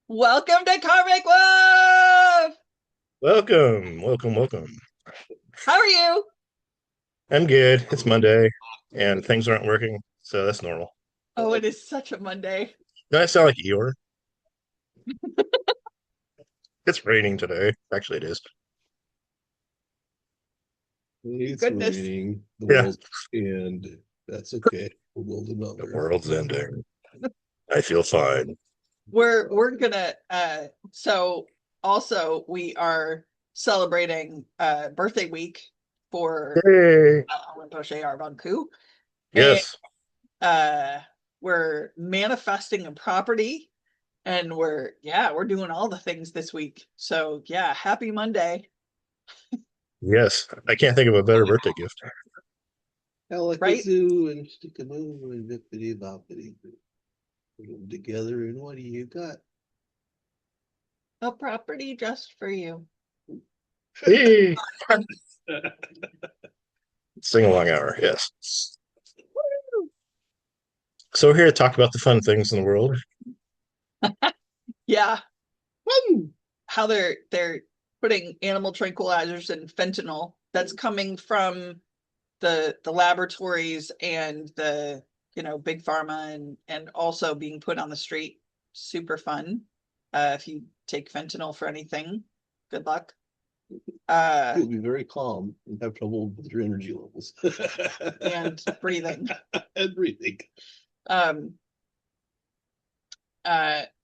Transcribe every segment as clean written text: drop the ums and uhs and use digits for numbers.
Welcome to Karmic Woof! Welcome. How are you? I'm good. It's Monday and things aren't working, so that's normal. Oh, it is such a Monday. Do I sound like Eeyore? It's raining today. Actually, it is. It's Goodness. raining. The Yeah, world, and that's okay. We'll build the another. world's ending. I feel fine. We're gonna so also we are celebrating birthday week for Hey. Rinpoche our Bonku. And Yes. uh we're manifesting a property and we're doing all the things this week. So yeah, happy Monday, Yes. I can't think of a better birthday gift. right? Alakazoo and Stickamoo and Bippity Boppity. Put them together, and what do you got? A property just for you. Hey. Sing along hour. Yes. So we're here to talk about the fun things in the world. Yeah. How they're putting animal tranquilizers and fentanyl that's coming from the laboratories and the big pharma and also being put on the street. Super fun. If you take fentanyl for anything, good luck. You'll be very calm and have trouble with your energy levels And breathing. and breathing. Um,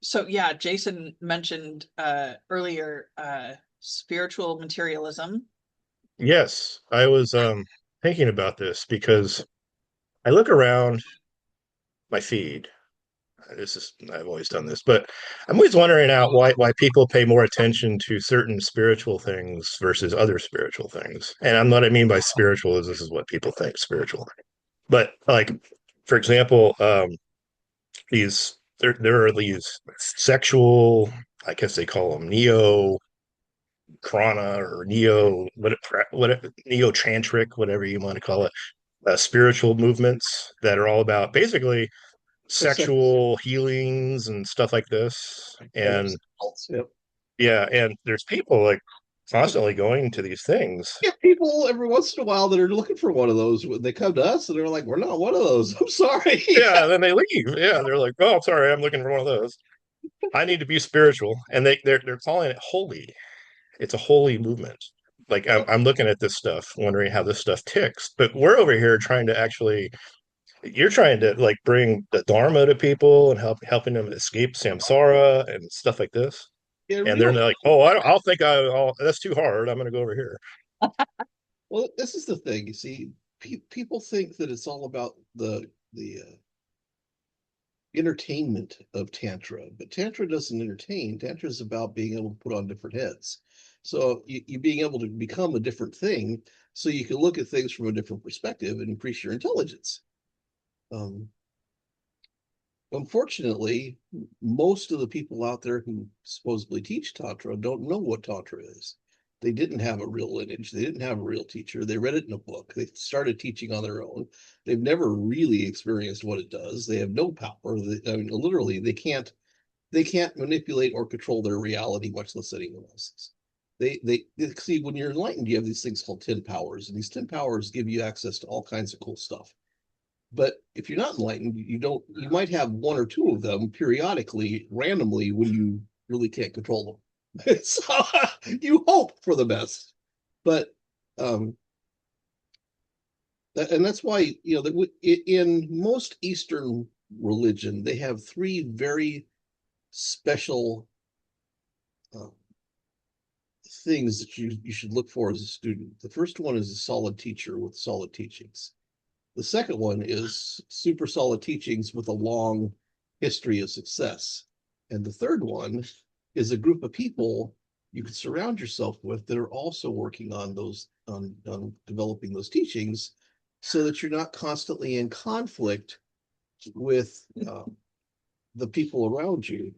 so yeah, Jason mentioned earlier spiritual materialism. Yes. I was thinking about this because I look around my feed. This is I've always done this, but I'm always wondering out why people pay more attention to certain spiritual things versus other spiritual things. And what I mean by spiritual is this is what people think spiritual. But like, for example, these there are these sexual, I guess they call them neo krana or what neo-tantric, whatever you want to call it, spiritual movements that are all about basically Except sexual healings and stuff like this. And yep. yeah, and there's people like constantly going to these things. Get people every once in a while that are looking for one of those. When they come to us and they're like, "We're not one of those." I'm sorry. Yeah, and then they leave. Yeah, they're like, "Oh, I'm sorry, I'm looking for one of those. I need to be spiritual." And they're calling it holy. It's a holy movement. Like I'm looking at this stuff, wondering how this stuff ticks. But we're over here trying to actually you're trying to like bring the Dharma to people and helping them escape samsara and stuff like this. Yeah, And they're real. like, "Oh, I'll think that's too hard. I'm going to go over here." Well, this is the thing. You see, people think that it's all about the entertainment of tantra, but tantra doesn't entertain. Tantra is about being able to put on different heads. So you being able to become a different thing, so you can look at things from a different perspective and increase your intelligence. Um, Unfortunately, most of the people out there who supposedly teach Tantra don't know what Tantra is. They didn't have a real lineage. They didn't have a real teacher. They read it in a book. They started teaching on their own. They've never really experienced what it does. They have no power. I mean, literally, they can't manipulate or control their reality, much less anyone else's. They see when you're enlightened, you have these things called 10 powers, and these 10 powers give you access to all kinds of cool stuff. But if you're not enlightened, you might have one or two of them periodically, randomly, when you really can't control them. So you hope for the best. But um, and that's why, that in most Eastern religion, they have three very special uh, things that you should look for as a student. The first one is a solid teacher with solid teachings. The second one is super solid teachings with a long history of success. And the third one is a group of people you can surround yourself with that are also working on on developing those teachings, so that you're not constantly in conflict with the people around you.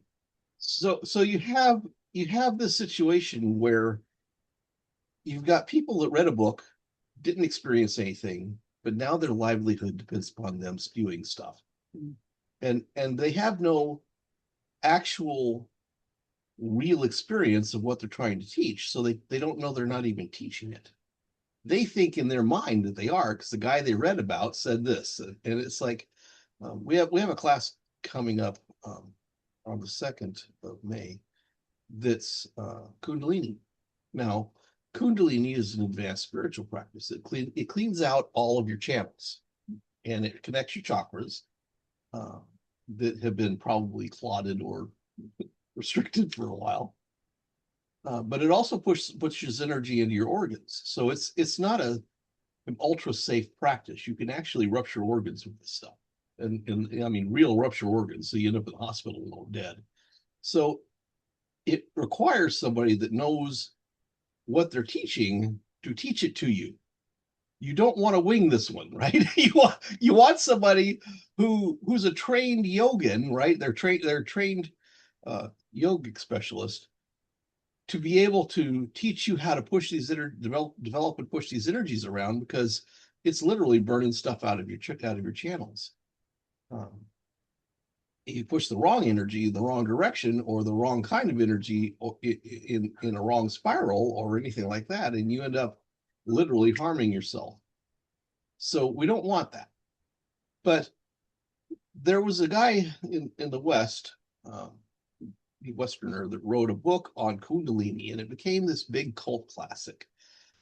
So you have this situation where you've got people that read a book, didn't experience anything, but now their livelihood depends upon them spewing stuff. Mm. And they have no actual real experience of what they're trying to teach. So they don't know they're not even teaching it. They think in their mind that they are, because the guy they read about said this. And it's like, we have a class coming up on the 2nd of May that's Kundalini. Now, Kundalini is an advanced spiritual practice. It cleans out all of your channels, and it connects your chakras that have been probably clotted or restricted for a while. But it also pushes energy into your organs. So it's not an ultra safe practice. You can actually rupture organs with this stuff. And I mean, real rupture organs. So you end up in the hospital or dead. So it requires somebody that knows what they're teaching to teach it to you. You don't want to wing this one, right? You want somebody who's a trained yogin, right? They're trained yogic specialist to be able to teach you how to push these develop and push these energies around, because it's literally burning stuff out of your channels. You push the wrong energy, the wrong direction, or the wrong kind of energy in a wrong spiral or anything like that, and you end up literally harming yourself. So we don't want that. But there was a guy in the West, Westerner, that wrote a book on Kundalini, and it became this big cult classic.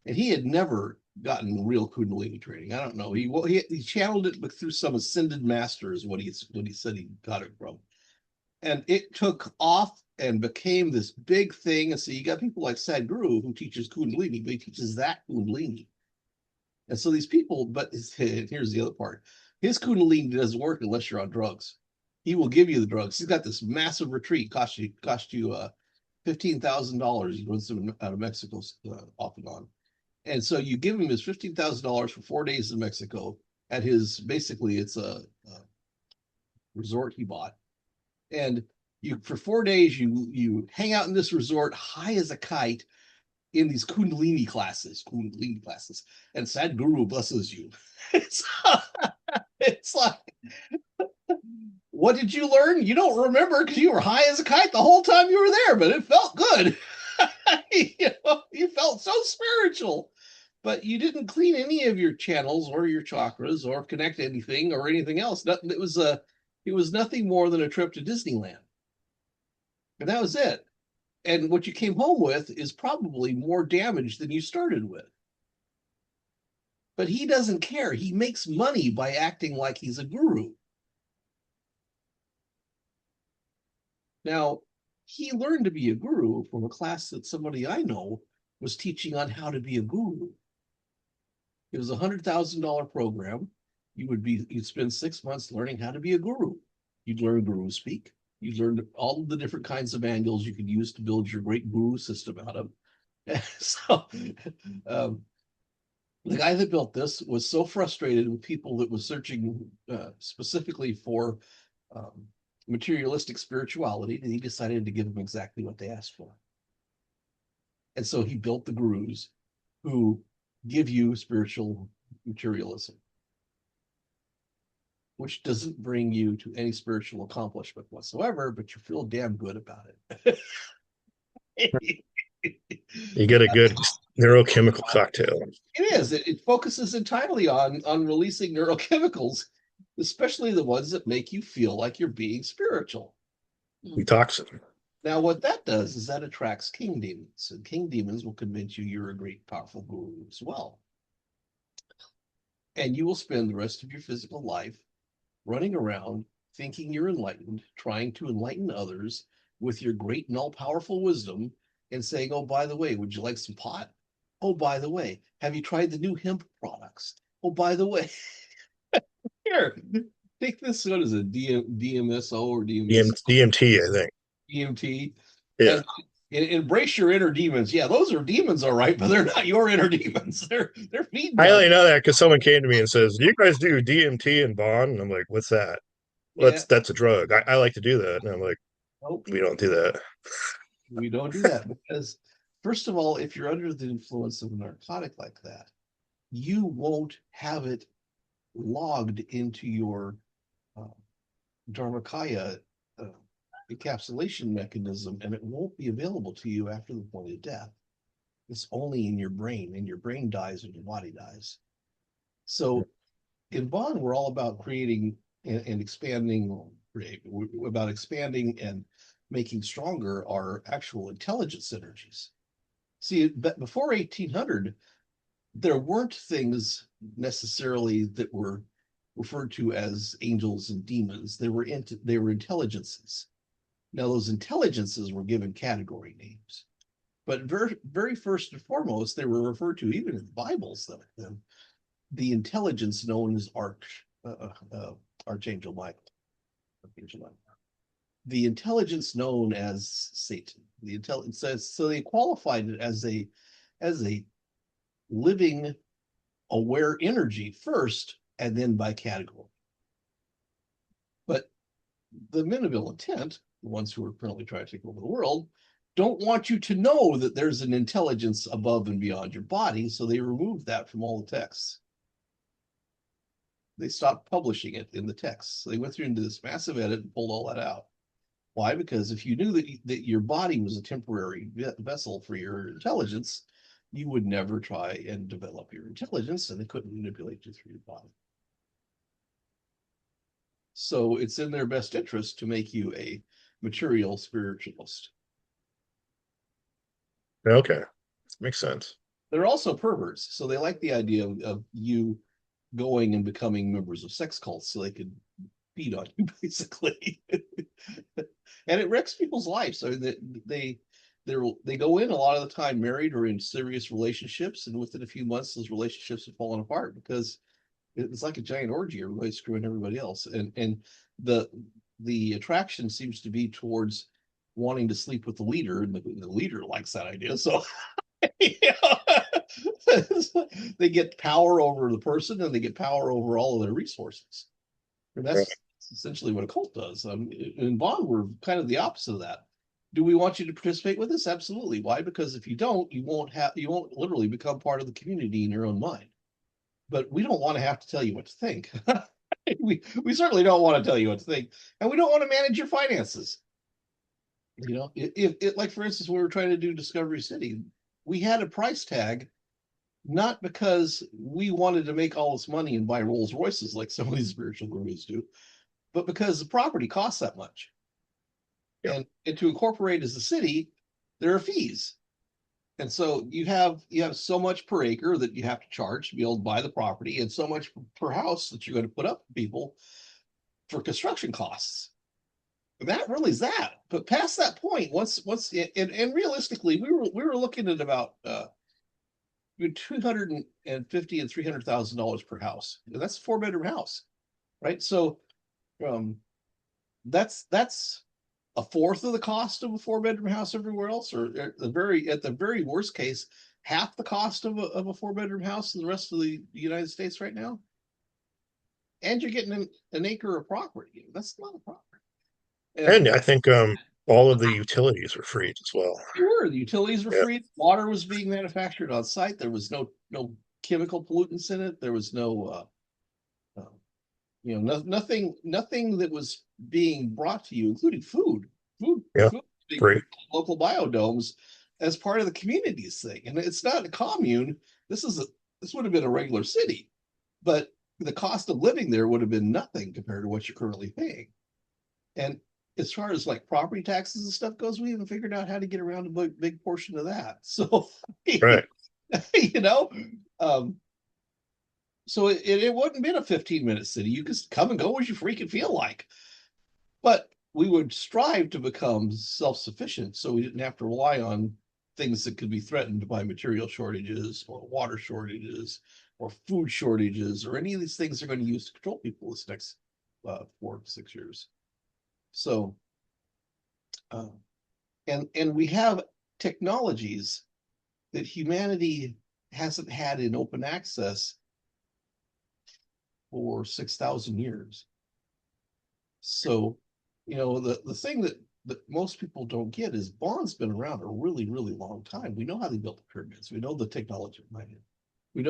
And he had never gotten real Kundalini training. I don't know. He channeled it through some ascended master, is what he said he got it from. And it took off and became this big thing. And so you got people like Sadhguru, who teaches Kundalini, but he teaches that Kundalini. And so these people, but here's the other part. His Kundalini doesn't work unless you're on drugs. He will give you the drugs. He's got this massive retreat, cost you $15,000. He runs them out of Mexico off and on. And so you give him his $15,000 for 4 days in Mexico at his, basically it's a resort he bought. And for 4 days, you hang out in this resort high as a kite in these Kundalini classes, and Sadhguru blesses you. It's like, what did you learn? You don't remember because you were high as a kite the whole time you were there, but it felt good. You felt so spiritual, but you didn't clean any of your channels or your chakras or connect anything or anything else. It was nothing more than a trip to Disneyland. And that was it. And what you came home with is probably more damage than you started with. But he doesn't care. He makes money by acting like he's a guru. Now, he learned to be a guru from a class that somebody I know was teaching on how to be a guru. It was a $100,000 program. You'd spend 6 months learning how to be a guru. You'd learn guru speak. You learned all of the different kinds of angles you could use to build your great guru system out of. So the guy that built this was so frustrated with people that was searching specifically for materialistic spirituality that he decided to give them exactly what they asked for. And so he built the gurus who give you spiritual materialism, which doesn't bring you to any spiritual accomplishment whatsoever, but you feel damn good about it. You get a good neurochemical cocktail. It is. It focuses entirely on releasing neurochemicals, especially the ones that make you feel like you're being spiritual. Detoxin. Now, what that does is that attracts king demons, and king demons will convince you you're a great, powerful guru as well. And you will spend the rest of your physical life running around thinking you're enlightened, trying to enlighten others with your great and all-powerful wisdom, and saying, oh, by the way, would you like some pot? Oh, by the way, have you tried the new hemp products? Oh, by the way, here, take this. What is it, DMSO or DMT, I think. DMT? Yeah. And embrace your inner demons. Yeah, those are demons, all right, but they're not your inner demons. They're feeding. I only know that because someone came to me and says, "Do you guys do DMT and Bond?" And I'm like, "What's that?" Well, that's a drug. I like to do that, and I'm like, nope. We don't do that. We don't do that because, first of all, if you're under the influence of a narcotic like that, you won't have it logged into your Dharmakaya encapsulation mechanism, and it won't be available to you after the point of death. It's only in your brain, and your brain dies when your body dies. So in Bond, we're all about creating and expanding, about expanding and making stronger our actual intelligence energies. See, before 1800, there weren't things necessarily that were referred to as angels and demons. They were intelligences. Now, those intelligences were given category names, but very first and foremost, they were referred to, even in the Bibles, the intelligence known as Archangel Michael. The intelligence known as Satan. The intelligence, so they qualified it as a living, aware energy first, and then by category. But the men of ill intent, the ones who are currently trying to take over the world, don't want you to know that there's an intelligence above and beyond your body, so they removed that from all the texts. They stopped publishing it in the texts. So they went through into this massive edit and pulled all that out. Why? Because if you knew that your body was a temporary vessel for your intelligence, you would never try and develop your intelligence, and they couldn't manipulate you through your body. So it's in their best interest to make you a material spiritualist. Okay, makes sense. They're also perverts, so they like the idea of you going and becoming members of sex cults so they could feed on you, basically. And it wrecks people's lives. I mean, they go in a lot of the time married or in serious relationships, and within a few months, those relationships have fallen apart because it's like a giant orgy. Everybody's screwing everybody else, and the attraction seems to be towards wanting to sleep with the leader, and the leader likes that idea. So they get power over the person, and they get power over all of their resources. And that's essentially what a cult does. In Bond, we're kind of the opposite of that. Do we want you to participate with us? Absolutely. Why? Because if you don't, you won't literally become part of the community in your own mind. But we don't want to have to tell you what to think. we certainly don't want to tell you what to think, and we don't want to manage your finances. You know, if like for instance, when we were trying to do Discovery City, we had a price tag, not because we wanted to make all this money and buy Rolls Royces like some of these spiritual gurus do, but because the property costs that much. Yeah. And to incorporate as a city, there are fees. And so you have so much per acre that you have to charge to be able to buy the property, and so much per house that you're going to put up for people for construction costs. And that really is that. But past that point, once and realistically, we were looking at about between $250,000 and $300,000 per house. And that's a 4-bedroom house, right? So that's a fourth of the cost of a 4-bedroom house everywhere else, or at the very worst case, half the cost of a 4-bedroom house in the rest of the United States right now. And you're getting an acre of property. That's a lot of property. And I think all of the utilities were free as well. Sure, the utilities were free. Water was being manufactured on site. There was no chemical pollutants in it. There was no nothing that was being brought to you, including food being local biodomes as part of the communities thing. And it's not a commune. This would have been a regular city, but the cost of living there would have been nothing compared to what you're currently paying. And as far as like property taxes and stuff goes, we haven't figured out how to get around a big portion of that. So, right. So it wouldn't been a 15-minute city. You could come and go as you freaking feel like. But we would strive to become self-sufficient so we didn't have to rely on things that could be threatened by material shortages or water shortages or food shortages or any of these things they're going to use to control people this next 4 to 6 years. So, and we have technologies that humanity hasn't had in open access for 6,000 years. So, the thing that most people don't get is Bond's been around a really, really long time. We know how they built the pyramids. We know the technology behind it. We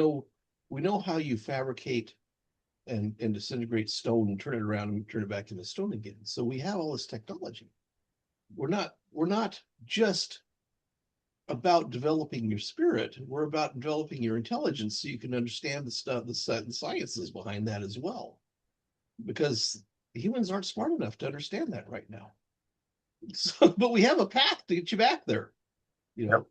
know how you fabricate and disintegrate stone and turn it around and turn it back into stone again. So we have all this technology. We're not just about developing your spirit. We're about developing your intelligence so you can understand the stuff, the sciences behind that as well. Because humans aren't smart enough to understand that right now. So, but we have a path to get you back there, you know.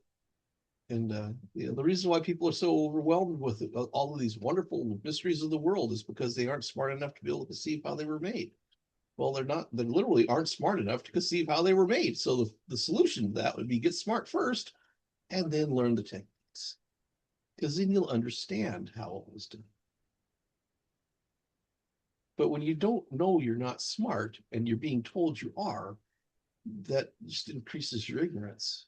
And the reason why people are so overwhelmed with all of these wonderful mysteries of the world is because they aren't smart enough to be able to conceive how they were made. Well, they're not. They literally aren't smart enough to conceive how they were made. So the solution to that would be get smart first, and then learn the techniques, because then you'll understand how it was done. But when you don't know you're not smart and you're being told you are, that just increases your ignorance.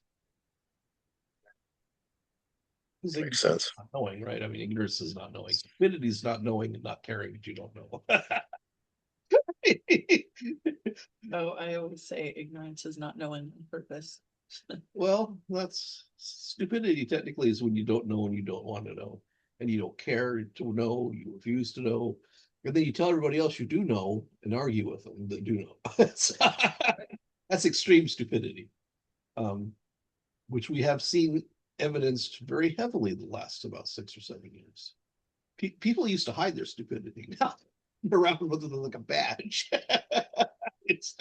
Makes sense. Not knowing, right? I mean, ignorance is not knowing. Stupidity is not knowing and not caring that you don't know. No, I always say ignorance is not knowing on purpose. Well, that's stupidity. Technically, is when you don't know and you don't want to know, and you don't care to know. You refuse to know, and then you tell everybody else you do know and argue with them that do know. That's extreme stupidity, which we have seen evidenced very heavily the last about 6 or 7 years. People used to hide their stupidity. Now they're around with it like a badge. it's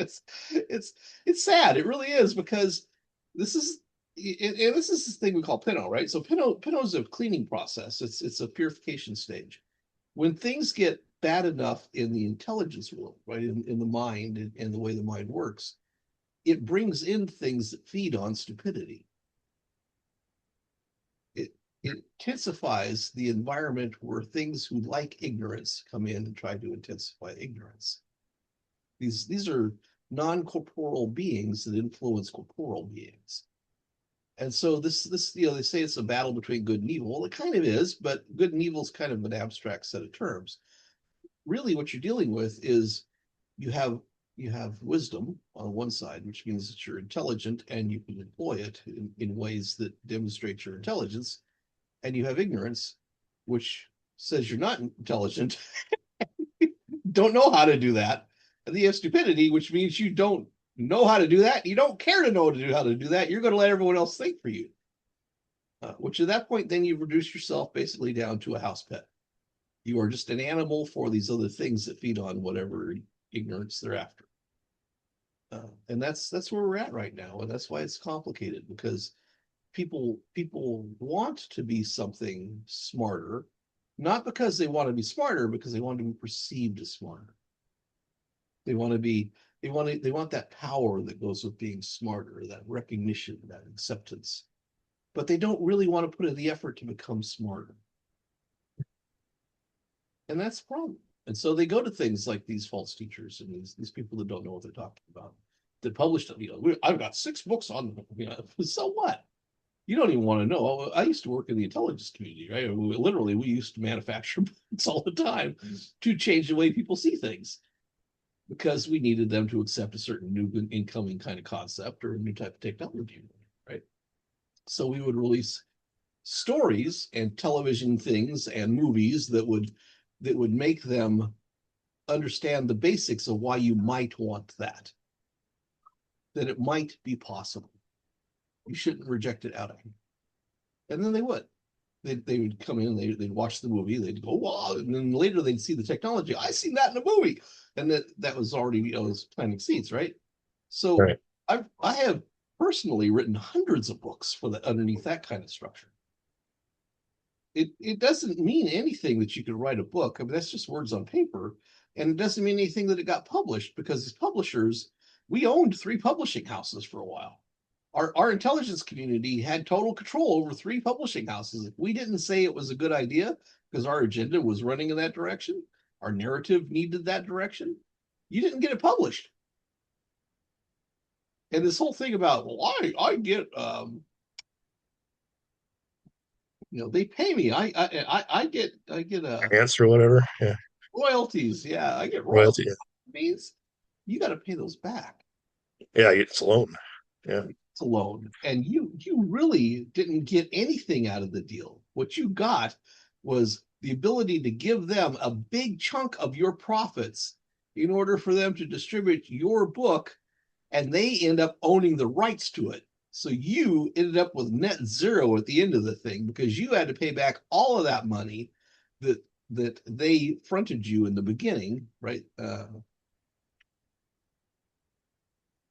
sad. It really is, because this is the thing we call Penno, right? So Penno is a cleaning process. It's a purification stage. When things get bad enough in the intelligence world, right, in the mind and the way the mind works, it brings in things that feed on stupidity. It intensifies the environment where things who like ignorance come in and try to intensify ignorance. These are non-corporeal beings that influence corporeal beings. And so this they say it's a battle between good and evil. Well, it kind of is, but good and evil is kind of an abstract set of terms. Really, what you're dealing with is you have wisdom on one side, which means that you're intelligent and you can employ it in ways that demonstrate your intelligence. And you have ignorance, which says you're not intelligent, don't know how to do that. And then you have stupidity, which means you don't know how to do that. You don't care to know how to do that. You're going to let everyone else think for you. Which at that point, then you've reduced yourself basically down to a house pet. You are just an animal for these other things that feed on whatever ignorance they're after. And that's where we're at right now. And that's why it's complicated, because people want to be something smarter, not because they want to be smarter, because they want to be perceived as smarter. They want that power that goes with being smarter, that recognition, that acceptance. But they don't really want to put in the effort to become smarter. And that's the problem. And so they go to things like these false teachers and these people that don't know what they're talking about, that published, I've got 6 books on them. So what? You don't even want to know. I used to work in the intelligence community, right? We used to manufacture books all the time to change the way people see things, because we needed them to accept a certain new incoming kind of concept or a new type of technology, right? So we would release stories and television things and movies that would make them understand the basics of why you might want that it might be possible. You shouldn't reject it out of here. And then they would. They would come in, they'd watch the movie, they'd go, wow, and then later they'd see the technology. I seen that in a movie. And that was already, was planting seeds, right? So right. I have personally written hundreds of books for underneath that kind of structure. It doesn't mean anything that you could write a book. I mean, that's just words on paper. And it doesn't mean anything that it got published, because as publishers, we owned 3 publishing houses for a while. Our intelligence community had total control over 3 publishing houses. If we didn't say it was a good idea because our agenda was running in that direction, our narrative needed that direction, you didn't get it published. And this whole thing about, well, I get they pay me. I get answer or whatever. Yeah. Royalties. Yeah, I get royalties. It means you got to pay those back. Yeah, it's a loan. Yeah. It's a loan. And you really didn't get anything out of the deal. What you got was the ability to give them a big chunk of your profits in order for them to distribute your book, and they end up owning the rights to it. So you ended up with net zero at the end of the thing because you had to pay back all of that money that they fronted you in the beginning, right?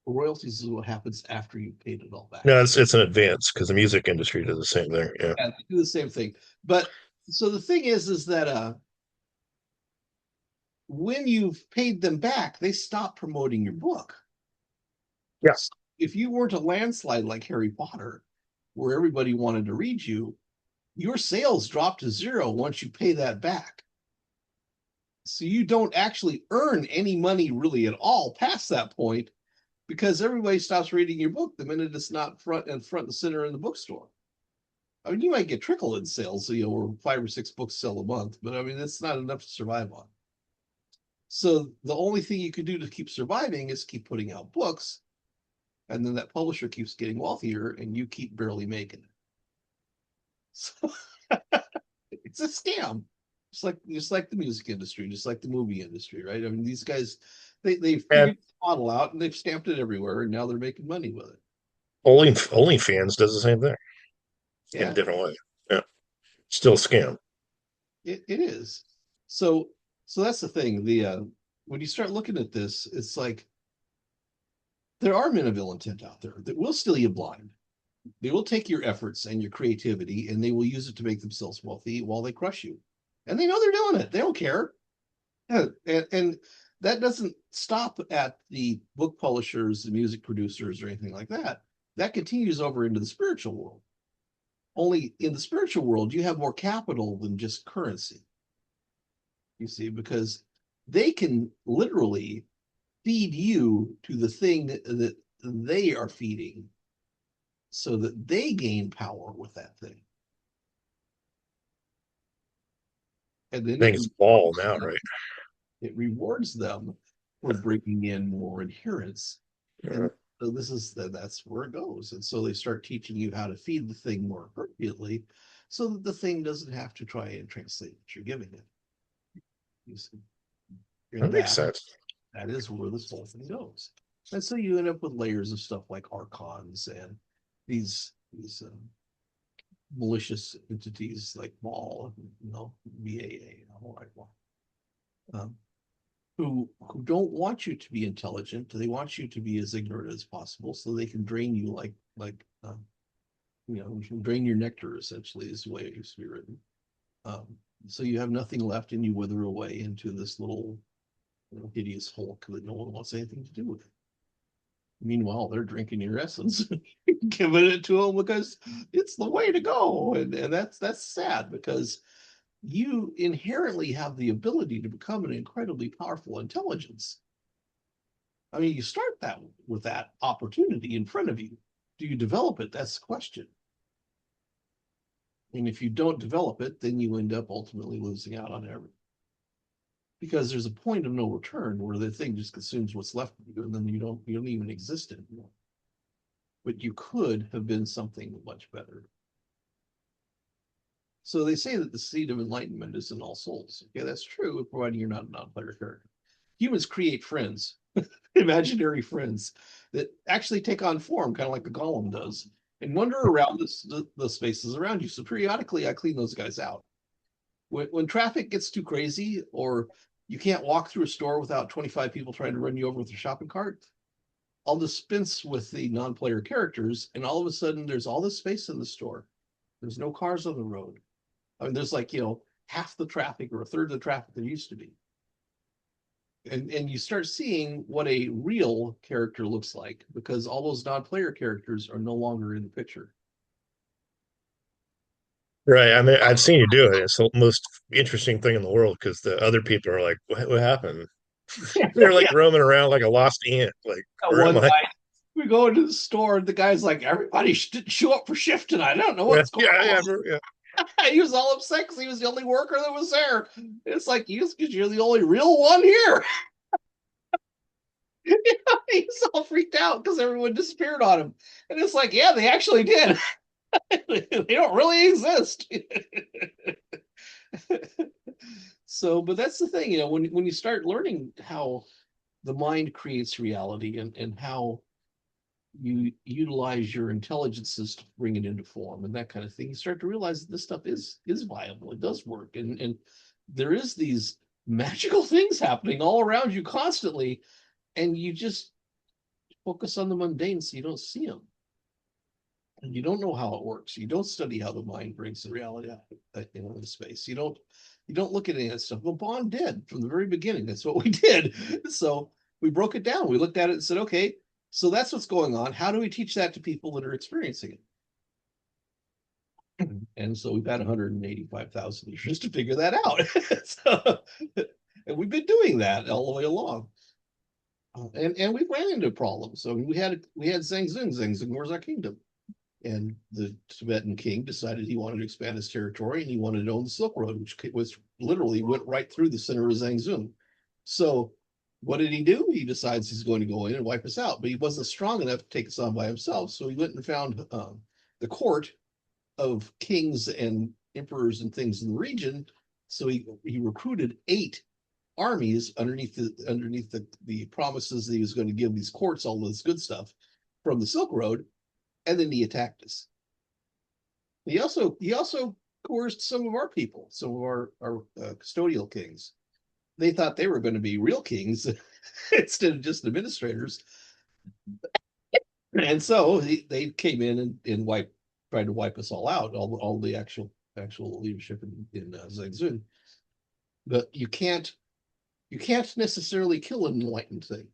Royalties is what happens after you paid it all back. No, it's an advance because the music industry does the same thing. Yeah. Yeah, they do the same thing. But so the thing is that when you've paid them back, they stop promoting your book. Yeah. So if you weren't a landslide like Harry Potter, where everybody wanted to read you, your sales drop to zero once you pay that back. So you don't actually earn any money really at all past that point, because everybody stops reading your book the minute it's not front and center in the bookstore. I mean, you might get trickle in sales, so, or 5 or 6 books sell a month, but I mean, that's not enough to survive on. So the only thing you can do to keep surviving is keep putting out books, and then that publisher keeps getting wealthier, and you keep barely making it. So it's a scam, just like the music industry, just like the movie industry, right? I mean, these guys, they figured the model out and they've stamped it everywhere, and now they're making money with it. OnlyFans does the same thing in a different way. Yeah, still a scam. It is. So that's the thing. The when you start looking at this, it's like there are men of ill intent out there that will steal you blind. They will take your efforts and your creativity, and they will use it to make themselves wealthy while they crush you. And they know they're doing it. They don't care. And that doesn't stop at the book publishers, the music producers, or anything like that. That continues over into the spiritual world. Only in the spiritual world, you have more capital than just currency. You see, because they can literally feed you to the thing that they are feeding, so that they gain power with that thing. And then Things ball now, right? It rewards them for bringing in more adherence. And so that's where it goes. And so they start teaching you how to feed the thing more appropriately, so that the thing doesn't have to try and translate what you're giving it. You see? That makes sense. That is where this whole thing goes. And so you end up with layers of stuff like archons and these malicious entities like Maul, BAA, who don't want you to be intelligent. They want you to be as ignorant as possible, so they can drain you drain your nectar, essentially, is the way it used to be written. So you have nothing left, and you wither away into this little hideous hulk that no one wants anything to do with. Meanwhile, they're drinking your essence, giving it to them because it's the way to go, and that's sad, because you inherently have the ability to become an incredibly powerful intelligence. I mean, you start that with that opportunity in front of you. Do you develop it? That's the question. And if you don't develop it, then you end up ultimately losing out on everything. Because there's a point of no return where the thing just consumes what's left of you, and then you don't even exist anymore. But you could have been something much better. So they say that the seed of enlightenment is in all souls. Okay, that's true, providing you're not a non-player character. Humans create friends, imaginary friends, that actually take on form, kind of like the golem does, and wander around the spaces around you. So periodically, I clean those guys out. When traffic gets too crazy, or you can't walk through a store without 25 people trying to run you over with a shopping cart, I'll dispense with the non-player characters, and all of a sudden, there's all this space in the store. There's no cars on the road. I mean, there's half the traffic or a third of the traffic there used to be. And you start seeing what a real character looks like, because all those non-player characters are no longer in the picture. Right. I mean, I've seen you do it. It's the most interesting thing in the world, because the other people are like, what happened? They're like roaming around like a lost ant. Like, where am I? Night, we go into the store, and the guy's like, everybody didn't show up for shift tonight. I don't know what's going on. Yeah. He was all upset because he was the only worker that was there. It's like, because you're the only real one here. He's all freaked out because everyone disappeared on him. And it's like, yeah, they actually did. They don't really exist. So, but that's the thing, when you start learning how the mind creates reality, and how you utilize your intelligences to bring it into form and that kind of thing, you start to realize that this stuff is viable. It does work, and there is these magical things happening all around you constantly, and you just focus on the mundane so you don't see them. And you don't know how it works. You don't study how the mind brings the reality out into space. You don't look at any of that stuff. Well, Bond did from the very beginning. That's what we did. So we broke it down. We looked at it and said, okay, so that's what's going on. How do we teach that to people that are experiencing it? And so we've had 185,000 years to figure that out. So, and we've been doing that all the way along. And we ran into problems. So we had Zhang Zung. Zhang Zung was our kingdom. And the Tibetan king decided he wanted to expand his territory, and he wanted to own the Silk Road, which was literally went right through the center of Zhang Zung. So what did he do? He decides he's going to go in and wipe us out, but he wasn't strong enough to take us on by himself. So he went and found the court of kings and emperors and things in the region. So he recruited 8 armies underneath the promises that he was going to give these courts all this good stuff from the Silk Road, and then he attacked us. He also coerced some of our people, some of our custodial kings. They thought they were going to be real kings instead of just administrators, and so they came in and tried to wipe us all out, all the actual leadership in Zhang Zun. But you can't necessarily kill an enlightened thing.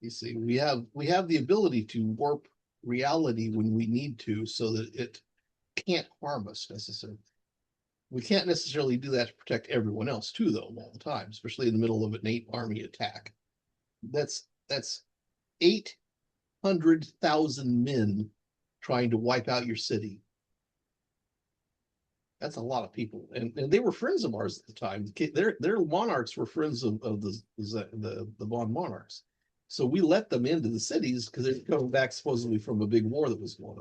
You see, we have the ability to warp reality when we need to, so that it can't harm us necessarily. We can't necessarily do that to protect everyone else too, though, all the time, especially in the middle of an 8 army attack. That's 800,000 men trying to wipe out your city. That's a lot of people, and they were friends of ours at the time. Their monarchs were friends of the Bon monarchs. So we let them into the cities because they're coming back supposedly from a big war that was going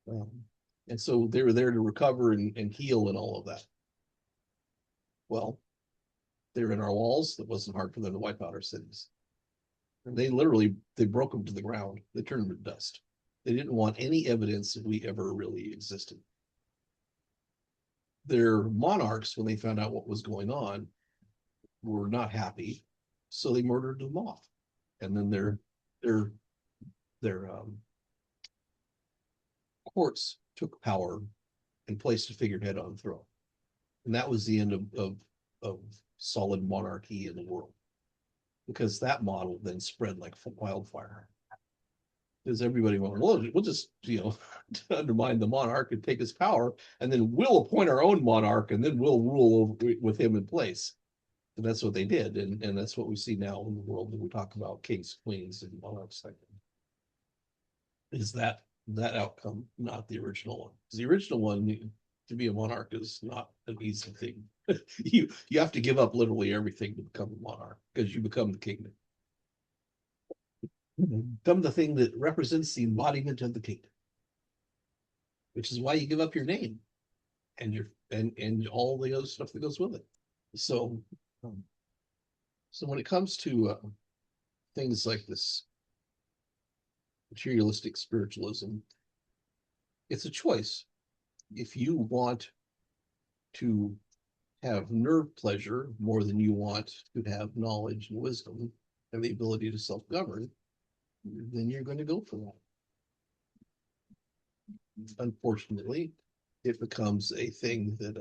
on. And so they were there to recover and heal and all of that. Well, they were in our walls. It wasn't hard for them to wipe out our cities. And they broke them to the ground. They turned them to dust. They didn't want any evidence that we ever really existed. Their monarchs, when they found out what was going on, were not happy, so they murdered them off. And then their courts took power and placed a figurehead on the throne. And that was the end of solid monarchy in the world, because that model then spread like wildfire. Because everybody went, well, we'll just undermine the monarch and take his power, and then we'll appoint our own monarch, and then we'll rule with him in place. And that's what they did, and that's what we see now in the world when we talk about kings, queens, and monarchs. Is that outcome not the original one? Because the original one, to be a monarch, is not an easy thing. you have to give up literally everything to become a monarch, because you become the kingdom. Become the thing that represents the embodiment of the kingdom, which is why you give up your name and and all the other stuff that goes with it. So when it comes to things like this materialistic spiritualism, it's a choice. If you want to have nerve pleasure more than you want to have knowledge and wisdom and the ability to self-govern, then you're going to go for that. Unfortunately, it becomes a thing that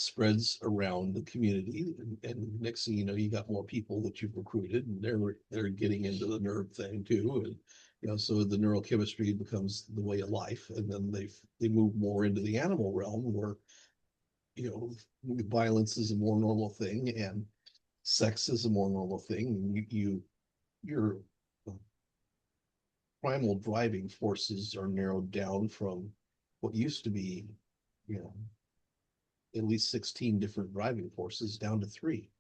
spreads around the community, and next thing you know, you got more people that you've recruited, and they're getting into the nerve thing too, and so the neurochemistry becomes the way of life, and then they move more into the animal realm where violence is a more normal thing, and sex is a more normal thing, and your primal driving forces are narrowed down from what used to be, at least 16 different driving forces down to 3.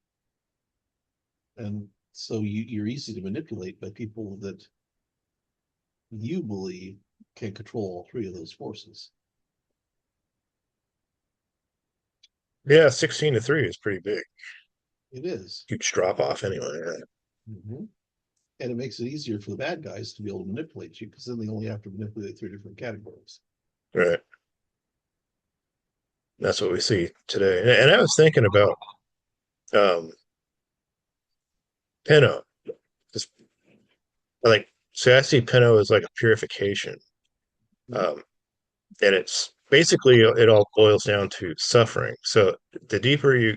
And so you're easy to manipulate by people that you believe can control all three of those forces. Yeah, 16-3 is pretty big. It is. Huge drop off anyway. Mm-hmm. And it makes it easier for the bad guys to be able to manipulate you, because then they only have to manipulate three different categories. Right. That's what we see today. And I was thinking about Penno. Just like, so I see Penno as like a purification. Um, and it's basically, it all boils down to suffering. So the deeper you,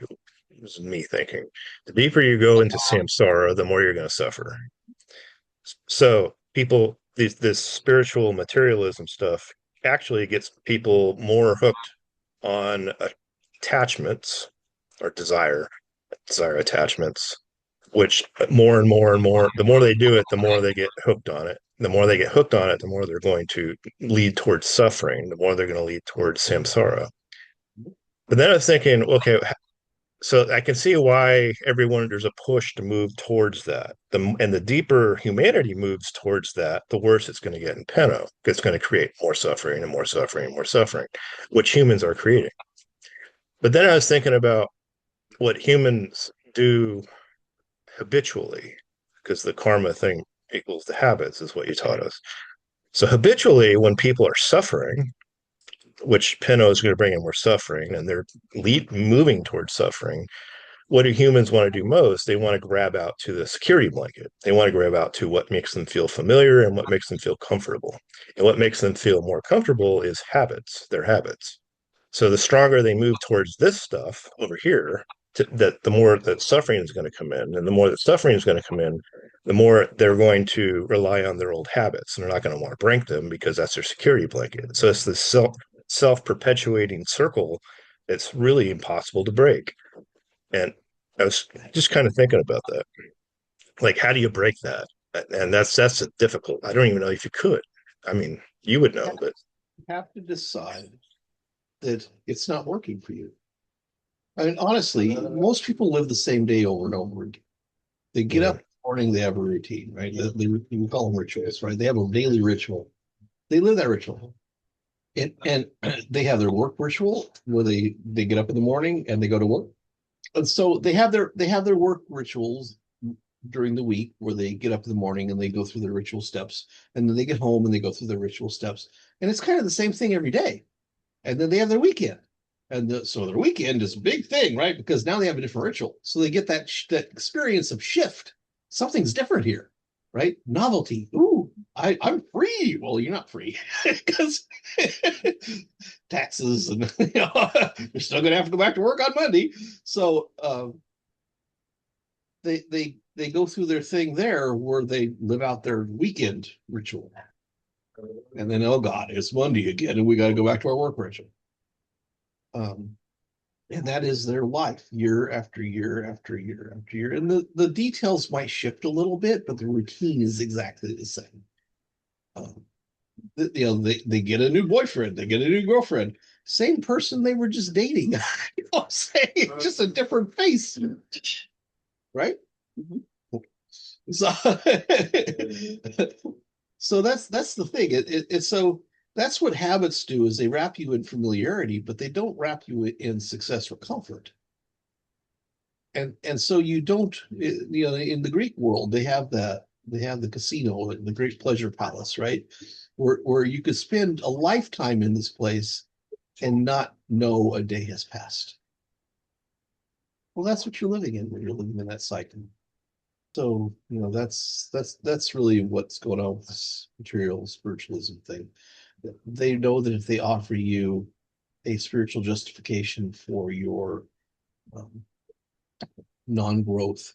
this is me thinking, the deeper you go into samsara, the more you're going to suffer. So people, this spiritual materialism stuff actually gets people more hooked on attachments or desire attachments, which more and more and more, the more they do it, the more they get hooked on it. The more they get hooked on it, the more they're going to lead towards suffering, the more they're going to lead towards samsara. But then I was thinking, okay, so I can see why everyone, there's a push to move towards that. And the deeper humanity moves towards that, the worse it's going to get in Penno. It's going to create more suffering and more suffering and more suffering, which humans are creating. But then I was thinking about what humans do habitually, because the karma thing equals the habits, is what you taught us. So habitually, when people are suffering, which Penno is going to bring in more suffering, and they're moving towards suffering, what do humans want to do most? They want to grab out to the security blanket. They want to grab out to what makes them feel familiar and what makes them feel comfortable. And what makes them feel more comfortable is habits, their habits. So the stronger they move towards this stuff over here, that the more that suffering is going to come in, and the more that suffering is going to come in, the more they're going to rely on their old habits, and they're not going to want to break them because that's their security blanket. So it's this self perpetuating circle that's really impossible to break. And I was just kind of thinking about that. Like, how do you break that? And that's a difficult. I don't even know if you could. I mean, you would know, but you have to decide that it's not working for you. I mean, honestly, most people live the same day over and over again. They get up in the morning, they have a routine, right? We call them rituals, right? They have a daily ritual. They live that ritual. And they have their work ritual where they get up in the morning and they go to work. And so they have their work rituals during the week where they get up in the morning and they go through their ritual steps, and then they get home and they go through their ritual steps, and it's kind of the same thing every day. And then they have their weekend, and so their weekend is a big thing, right? Because now they have a different ritual, so they get that experience of shift. Something's different here, right? Novelty. Ooh, I'm free. Well, you're not free because taxes, and you're still gonna have to go back to work on Monday. So they go through their thing there where they live out their weekend ritual. And then, oh God, it's Monday again, and we got to go back to our work ritual. And that is their life, year after year after year after year. And the details might shift a little bit, but the routine is exactly the same. They get a new boyfriend, they get a new girlfriend, same person they were just dating. You know what I'm saying? Just a different face, right? Mm-hmm. So that's the thing. It's so that's what habits do, is they wrap you in familiarity, but they don't wrap you in success or comfort. And so you don't, in the Greek world, they have the casino, the Great Pleasure Palace, right? Where you could spend a lifetime in this place and not know a day has passed. Well, that's what you're living in when you're living in that cycle. So, that's really what's going on with this material spiritualism thing. They know that if they offer you a spiritual justification for your non-growth,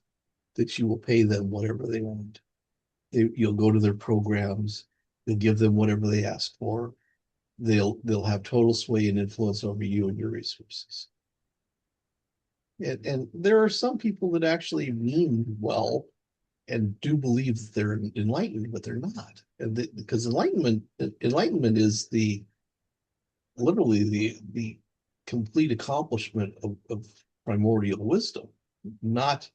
that you will pay them whatever they want. You'll go to their programs, you'll give them whatever they ask for. They'll have total sway and influence over you and your resources. And there are some people that actually mean well and do believe that they're enlightened, but they're not. And because enlightenment is literally the complete accomplishment of primordial wisdom, not,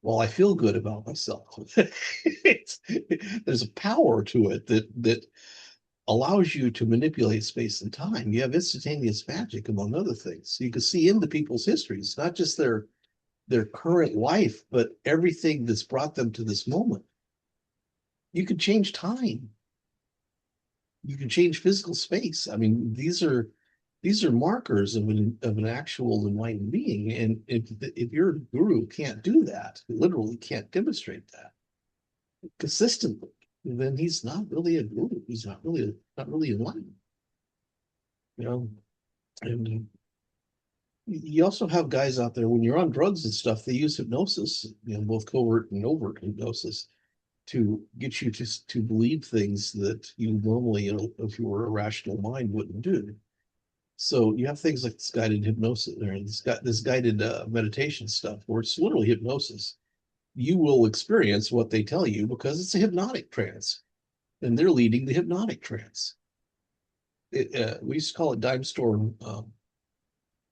well, I feel good about myself. There's a power to it that allows you to manipulate space and time. You have instantaneous magic, among other things. So you can see into people's histories, not just their current life, but everything that's brought them to this moment. You can change time. You can change physical space. I mean, these are markers of an actual enlightened being. And if your guru can't do that, literally can't demonstrate that consistently, then he's not really a guru. He's not really enlightened. You know, and you also have guys out there when you're on drugs and stuff, they use hypnosis, both covert and overt hypnosis, to get you to believe things that you normally, if you were a rational mind, wouldn't do. So you have things like this guided hypnosis or this guided meditation stuff where it's literally hypnosis. You will experience what they tell you because it's a hypnotic trance, and they're leading the hypnotic trance. We used to call it dime store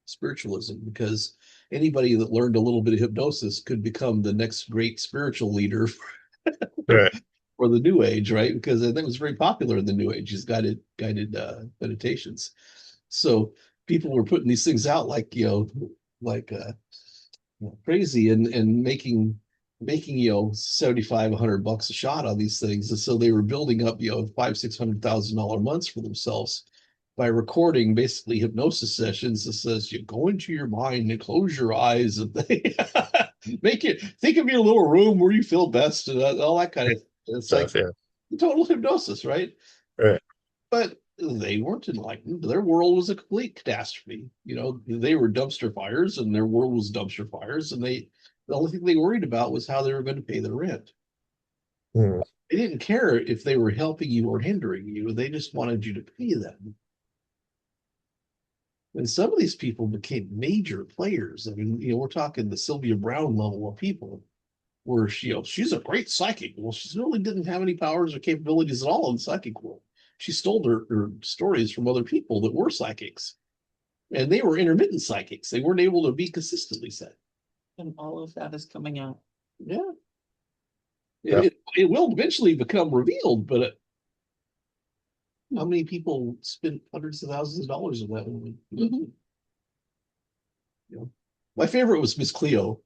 spiritualism, because anybody that learned a little bit of hypnosis could become the next great spiritual leader Right. for the New Age, right? Because I think it was very popular in the New Age, is guided meditations. So people were putting these things out like crazy, and making $75-100 a shot on these things. And so they were building up $500,000-600,000 months for themselves by recording basically hypnosis sessions that says you go into your mind and close your eyes and they make it think of your little room where you feel best and all that kind of it's Stuff, like total hypnosis, right? Right. But they weren't enlightened. Their world was a complete catastrophe. They were dumpster fires, and their world was dumpster fires, and the only thing they worried about was how they were going to pay their rent. Hmm. They didn't care if they were helping you or hindering you. They just wanted you to pay them. And some of these people became major players. I mean, we're talking the Sylvia Brown level of people, where she's a great psychic. Well, she really didn't have any powers or capabilities at all in the psychic world. She stole her stories from other people that were psychics, and they were intermittent psychics. They weren't able to be consistently said. And all of that is coming out. Yeah. Yeah. It will eventually become revealed, but how many people spent hundreds of thousands of dollars on that one? Mhm. My favorite was Miss Cleo.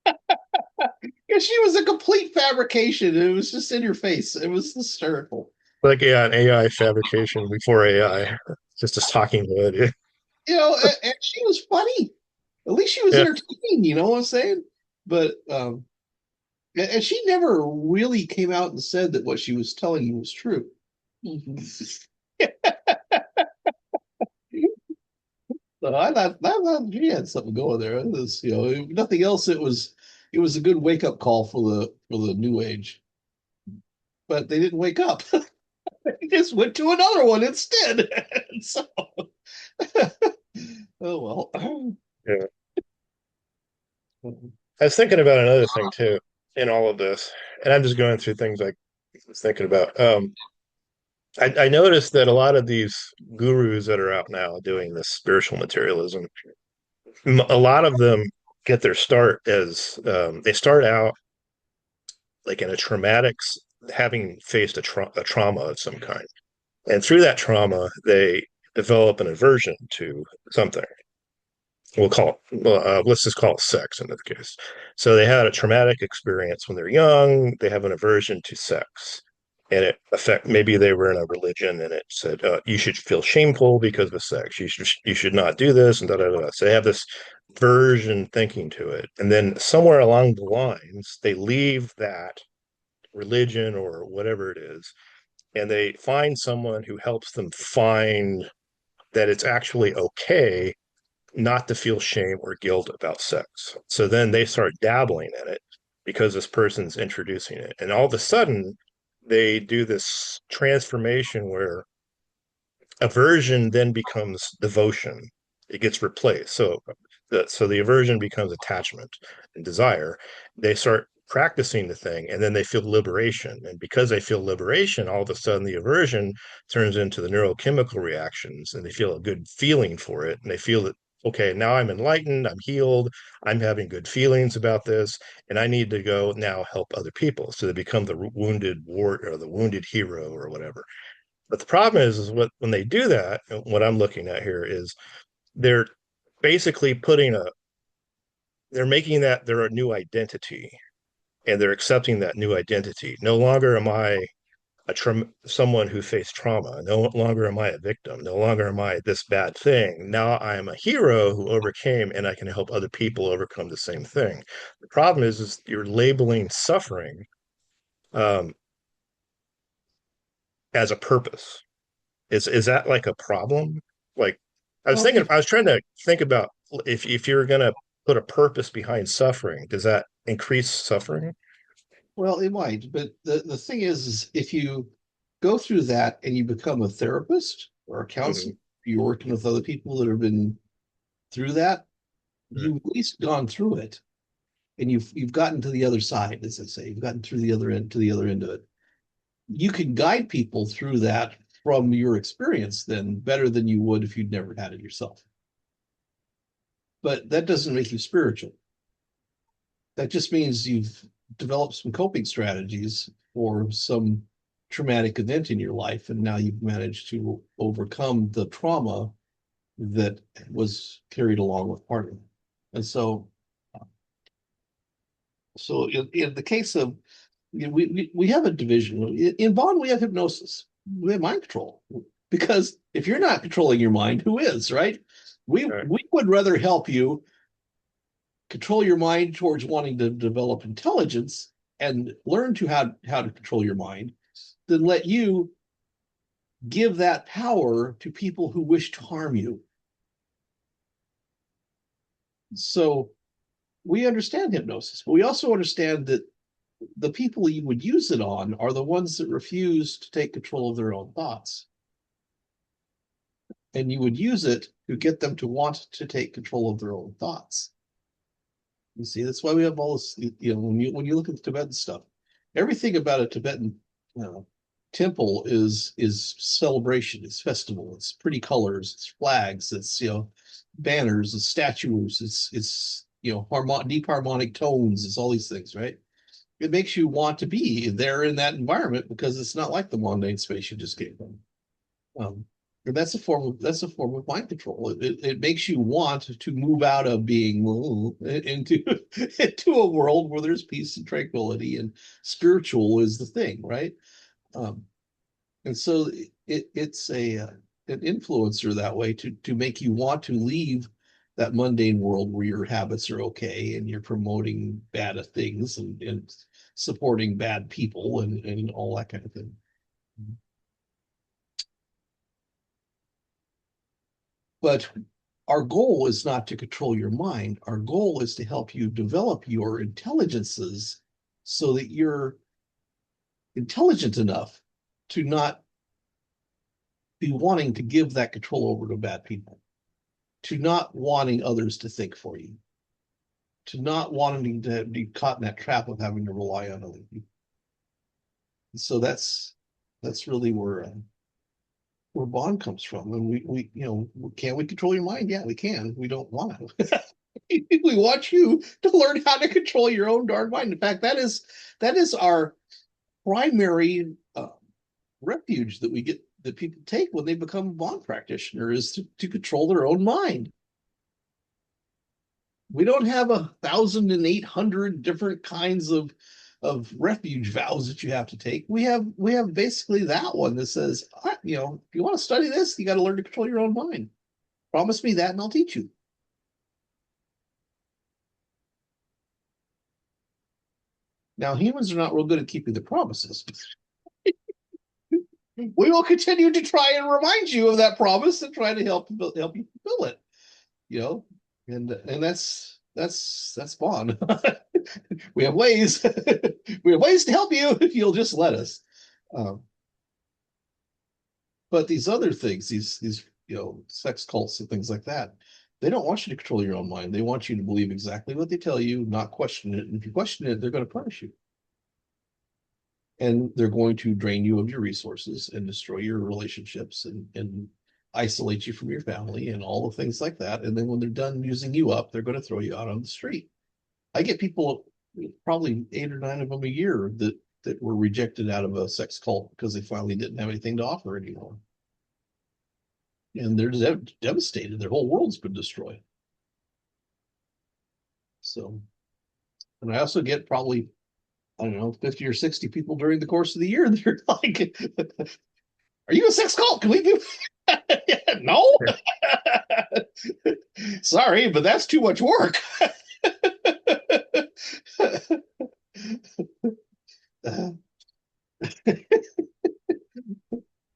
Yeah, she was a complete fabrication. It was just in your face. It was hysterical. Like an AI fabrication before AI, just a talking head. And she was funny. At least she was Yeah. entertaining, you know what I'm saying? But and she never really came out and said that what she was telling you was true. Mhm. So I thought she had something going there. It was, if nothing else, it was a good wake up call for the New Age. But they didn't wake up. They just went to another one instead. So, oh well. Yeah. I was thinking about another thing too in all of this, and I'm just going through things I was thinking about. I noticed that a lot of these gurus that are out now doing this spiritual materialism, a lot of them get their start as they start out like in a traumatic, having faced a trauma of some kind, and through that trauma, they develop an aversion to something. We'll call it, let's just call it sex in this case. So they had a traumatic experience when they're young. They have an aversion to sex, and maybe they were in a religion and it said you should feel shameful because of sex. You should not do this, and da da da. So they have this version thinking to it, and then somewhere along the lines they leave that religion or whatever it is, and they find someone who helps them find that it's actually okay not to feel shame or guilt about sex. So then they start dabbling in it because this person's introducing it. And all of a sudden, they do this transformation where aversion then becomes devotion. It gets replaced. So the aversion becomes attachment and desire. They start practicing the thing and then they feel liberation. And because they feel liberation, all of a sudden the aversion turns into the neurochemical reactions and they feel a good feeling for it. And they feel that okay, now I'm enlightened, I'm healed, I'm having good feelings about this, and I need to go now help other people. So they become the wounded war or the wounded hero or whatever. But the problem is what when they do that, what I'm looking at here is they're basically they're making that their new identity, and they're accepting that new identity. No longer am I someone who faced trauma. No longer am I a victim. No longer am I this bad thing. Now I am a hero who overcame, and I can help other people overcome the same thing. The problem is you're labeling suffering um, as a purpose. Is that like a problem? Like Well, I was trying to think about if you're going to put a purpose behind suffering, does that increase suffering? well, it might, but the thing is if you go through that and you become a therapist or a counselor, Mhm. you're working with other people that have been through that, Mhm. you've at least gone through it, and you've gotten to the other side, as I say, you've gotten through the other end to the other end of it. You can guide people through that from your experience then better than you would if you'd never had it yourself. But that doesn't make you spiritual. That just means you've developed some coping strategies for some traumatic event in your life, and now you've managed to overcome the trauma that was carried along with part of it. And so in the case of, we have a division in Bonn. We have hypnosis, we have mind control, because if you're not controlling your mind, who is, right? we Right. we would rather help you control your mind towards wanting to develop intelligence and learn to how to control your mind than let you give that power to people who wish to harm you. So we understand hypnosis, but we also understand that the people you would use it on are the ones that refuse to take control of their own thoughts. And you would use it to get them to want to take control of their own thoughts. You see, that's why we have all this, when you look at the Tibetan stuff, everything about a Tibetan temple is celebration, it's festival, it's pretty colors, it's flags, it's banners, it's statues, it's deep harmonic tones, it's all these things, right? It makes you want to be there in that environment because it's not like the mundane space you just came from. Um, and that's a form of mind control. It makes you want to move out of being into into a world where there's peace and tranquility, and spiritual is the thing, right? Um, and so it's an influencer that way to make you want to leave that mundane world where your habits are okay and you're promoting bad things and supporting bad people and all that kind of thing. But our goal is not to control your mind. Our goal is to help you develop your intelligences so that you're intelligent enough to not be wanting to give that control over to bad people, to not wanting others to think for you, to not wanting to be caught in that trap of having to rely on other people. So that's really where Bond comes from. And can we control your mind? Yeah, we can. We don't want to. We want you to learn how to control your own darn mind. In fact, that is our primary refuge that people take when they become a Bond practitioner, is to control their own mind. We don't have 1,800 different kinds of refuge vows that you have to take. We have basically that one that says, if you want to study this, you got to learn to control your own mind. Promise me that, and I'll teach you. Now, humans are not real good at keeping the promises. We will continue to try and remind you of that promise and try to help you fulfill it. You know, and that's fun. We have ways. We have ways to help you if you'll just let us. Um, but these other things, these sex cults and things like that, they don't want you to control your own mind. They want you to believe exactly what they tell you, not question it. And if you question it, they're going to punish you. And they're going to drain you of your resources and destroy your relationships and isolate you from your family and all the things like that. And then when they're done using you up, they're going to throw you out on the street. I get people, probably 8 or 9 of them a year, that were rejected out of a sex cult because they finally didn't have anything to offer anymore. And they're devastated. Their whole world's been destroyed. So, and I also get probably, I don't know, 50 or 60 people during the course of the year that are like, are you a sex cult? Can we do? No. Sorry, but that's too much work.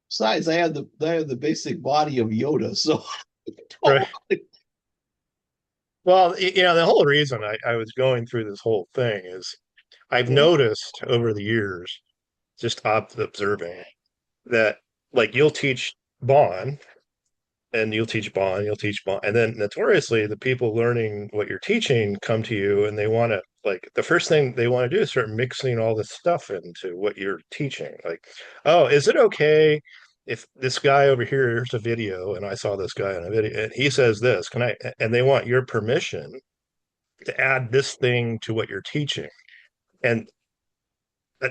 Besides, I had the basic body of Yoda, so Right. Well, the whole reason I was going through this whole thing is I've noticed over the years, just observing, that like you'll teach Bond and you'll teach Bond, you'll teach Bond, and then notoriously the people learning what you're teaching come to you and they want to, like, the first thing they want to do is start mixing all this stuff into what you're teaching. Like, oh, is it okay if this guy over here, here's a video and I saw this guy in a video and he says this, can I, and they want your permission to add this thing to what you're teaching. And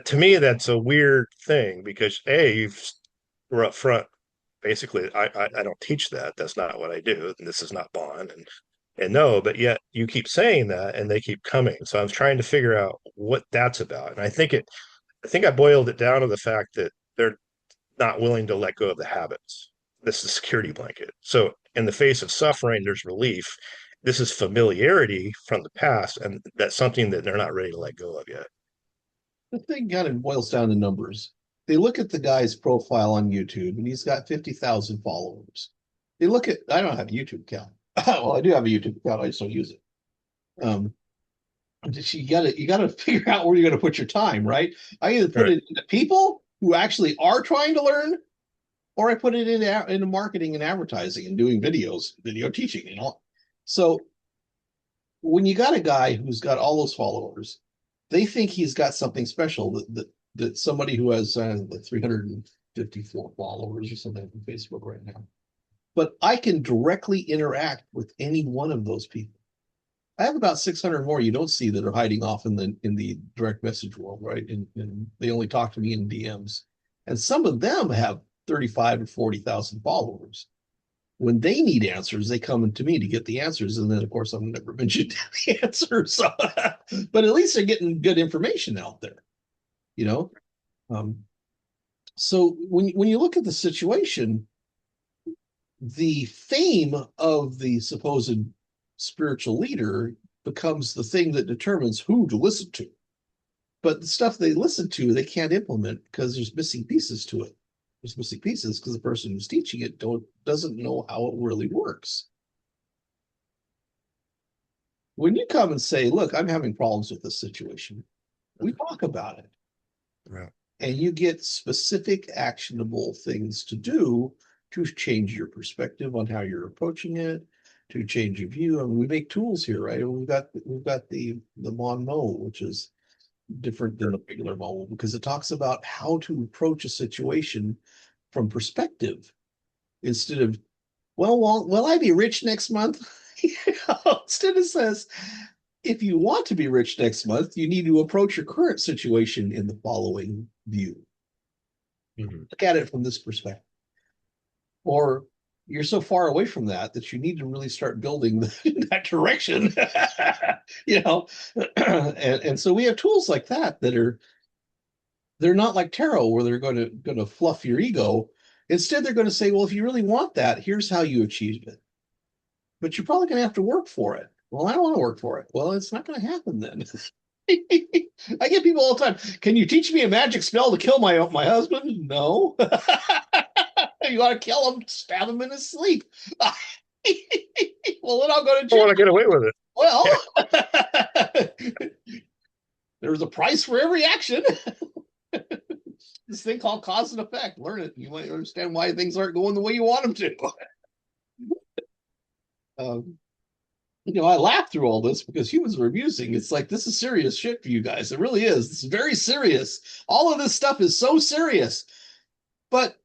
to me, that's a weird thing because we're up front. Basically, I don't teach that. That's not what I do. And this is not Bond. And no, but yet you keep saying that and they keep coming. So I was trying to figure out what that's about. And I think I boiled it down to the fact that they're not willing to let go of the habits. This is a security blanket. So in the face of suffering, there's relief. This is familiarity from the past, and that's something that they're not ready to let go of yet. the thing kind of boils down to numbers. They look at the guy's profile on YouTube, and he's got 50,000 followers. They look at, I don't have a YouTube account. Well, I do have a YouTube account. I just don't use it. You gotta figure out where you're gonna put your time, right? I either put it into people who actually are trying to learn, or I put it into marketing and advertising and doing videos, video teaching, and all. So when you got a guy who's got all those followers, they think he's got something special that somebody who has 354 followers or something on Facebook right now. But I can directly interact with any one of those people. I have about 600 more you don't see that are hiding off in the direct message world, right? And they only talk to me in DMs. And some of them have 35 or 40,000 followers. When they need answers, they come to me to get the answers. And then, of course, I'm never mentioned the answers. But at least they're getting good information out there, you know? So when you look at the situation, the fame of the supposed spiritual leader becomes the thing that determines who to listen to. But the stuff they listen to, they can't implement because there's missing pieces to it. There's missing pieces because the person who's teaching it doesn't know how it really works. When you come and say, look, I'm having problems with this situation, we talk about it. Right. And you get specific, actionable things to do to change your perspective on how you're approaching it, to change your view. I mean, we make tools here, right? We've got the Mon Mo, which is different than the regular Mo, because it talks about how to approach a situation from perspective instead of, well, will I be rich next month? Instead, it says, if you want to be rich next month, you need to approach your current situation in the following view. Mm-hmm. Look at it from this perspective. Or you're so far away from that you need to really start building in that direction. You know, and so we have tools like that they're not like tarot where they're going to fluff your ego. Instead, they're going to say, well, if you really want that, here's how you achieve it. But you're probably going to have to work for it. Well, I don't want to work for it. Well, it's not going to happen then. I get people all the time. Can you teach me a magic spell to kill my husband? No. You want to kill him, stab him in his sleep. Well, then I'll go to jail. I want to get away with it. Well, there's a price for every action. This thing called cause and effect. Learn it. You might understand why things aren't going the way you want them to. I laugh through all this because humans are amusing. It's like, this is serious shit for you guys. It really is. It's very serious. All of this stuff is so serious. But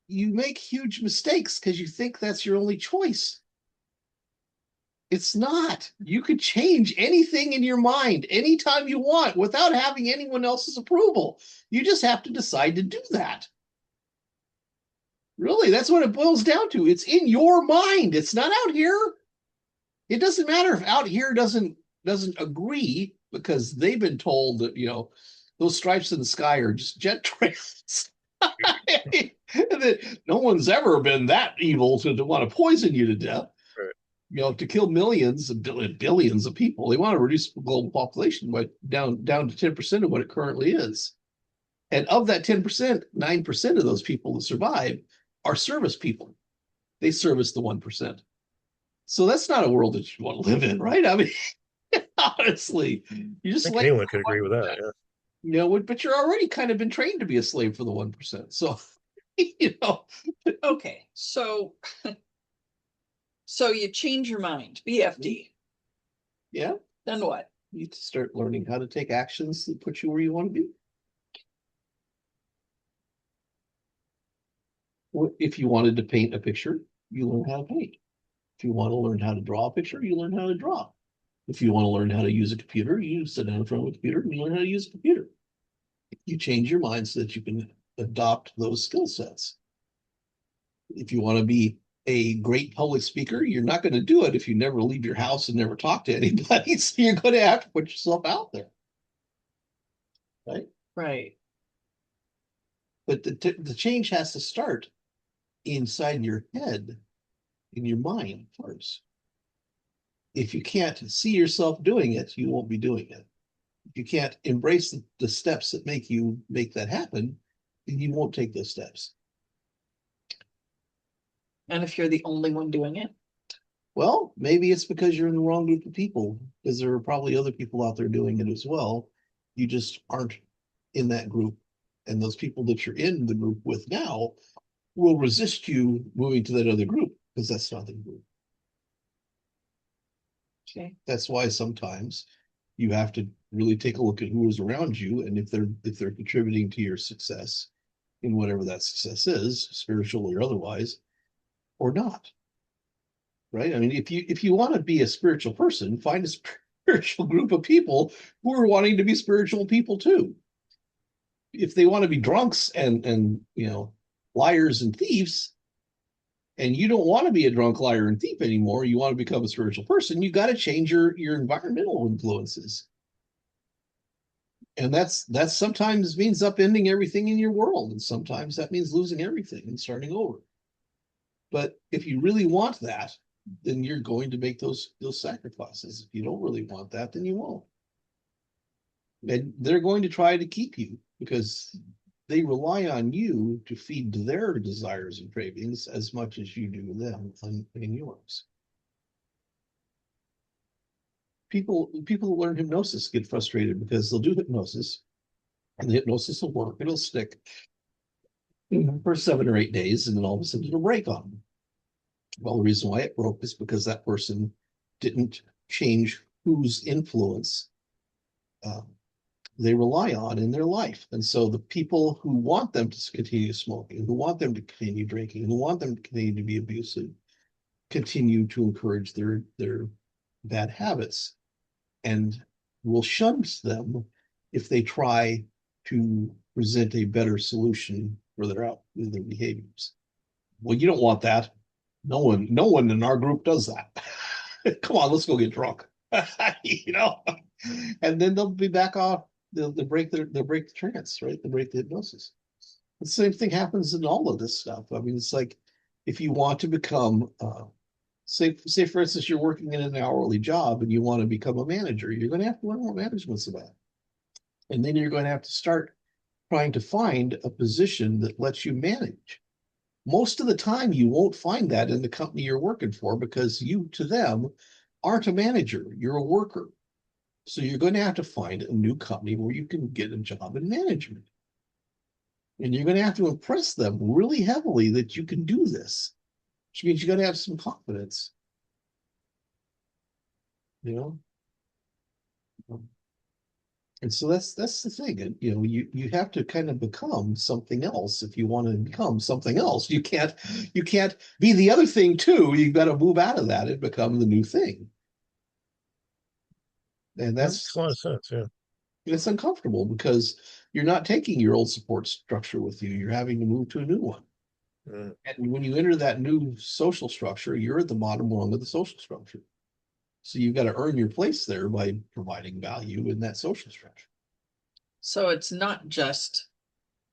you make huge mistakes because you think that's your only choice. It's not. You could change anything in your mind anytime you want without having anyone else's approval. You just have to decide to do that. Really, that's what it boils down to. It's in your mind. It's not out here. It doesn't matter if out here doesn't agree, because they've been told that, those stripes in the sky are just jet trails. No one's ever been that evil to want to poison you to death. Right. To kill millions and billions of people. They want to reduce the global population by down to 10% of what it currently is. And of that 10%, 9% of those people that survive are service people. They service the 1%. So that's not a world that you want to live in, right? I mean, honestly, you just I think anyone could agree with that. Yeah. But you're already kind of been trained to be a slave for the 1%. So, Okay, so you change your mind, BFD. Yeah. Then what? You need to start learning how to take actions that put you where you want to be. If you wanted to paint a picture, you learn how to paint. If you want to learn how to draw a picture, you learn how to draw. If you want to learn how to use a computer, you sit down in front of a computer and you learn how to use a computer. You change your mind so that you can adopt those skill sets. If you want to be a great public speaker, you're not going to do it if you never leave your house and never talk to anybody. So you're going to have to put yourself out there. Right? Right. But the change has to start inside your head, in your mind first. If you can't see yourself doing it, you won't be doing it. If you can't embrace the steps that make that happen, then you won't take those steps. And if you're the only one doing it? Well, maybe it's because you're in the wrong group of people, because there are probably other people out there doing it as well. You just aren't in that group. And those people that you're in the group with now will resist you moving to that other group, because that's not the group. Okay. That's why sometimes you have to really take a look at who is around you, and if they're contributing to your success in whatever that success is, spiritually or otherwise, or not. Right? I mean, if you want to be a spiritual person, find a spiritual group of people who are wanting to be spiritual people too. If they want to be drunks and liars and thieves, and you don't want to be a drunk, liar, and thief anymore, you want to become a spiritual person, you got to change your environmental influences. And that sometimes means upending everything in your world, and sometimes that means losing everything and starting over. But if you really want that, then you're going to make those sacrifices. If you don't really want that, then you won't. And they're going to try to keep you, because they rely on you to feed their desires and cravings as much as you do them in yours. People who learn hypnosis get frustrated because they'll do hypnosis, and the hypnosis will work, it'll stick for 7 or 8 days, and then all of a sudden it'll break on them. Well, the reason why it broke is because that person didn't change whose influence they rely on in their life. And so the people who want them to continue smoking, who want them to continue drinking, who want them to continue to be abusive, continue to encourage their bad habits, and will shun them if they try to present a better solution for their behaviors. Well, you don't want that. No one in our group does that. Come on, let's go get drunk. And then they'll be back off. They'll break the trance, right? They'll break the hypnosis. The same thing happens in all of this stuff. I mean, it's like, if you want to become, say for instance, you're working in an hourly job and you want to become a manager, you're going to have to learn what management's about. And then you're going to have to start trying to find a position that lets you manage. Most of the time, you won't find that in the company you're working for, because you, to them, aren't a manager. You're a worker. So you're going to have to find a new company where you can get a job in management. And you're going to have to impress them really heavily that you can do this, which means you got to have some confidence. And so that's the thing. And you have to kind of become something else if you want to become something else. You can't be the other thing too. You've got to move out of that and become the new thing. And That makes a lot of sense. Yeah. it's uncomfortable because you're not taking your old support structure with you. You're having to move to a new one. Mm. And when you enter that new social structure, you're at the bottom rung of the social structure. So you've got to earn your place there by providing value in that social structure. So it's not just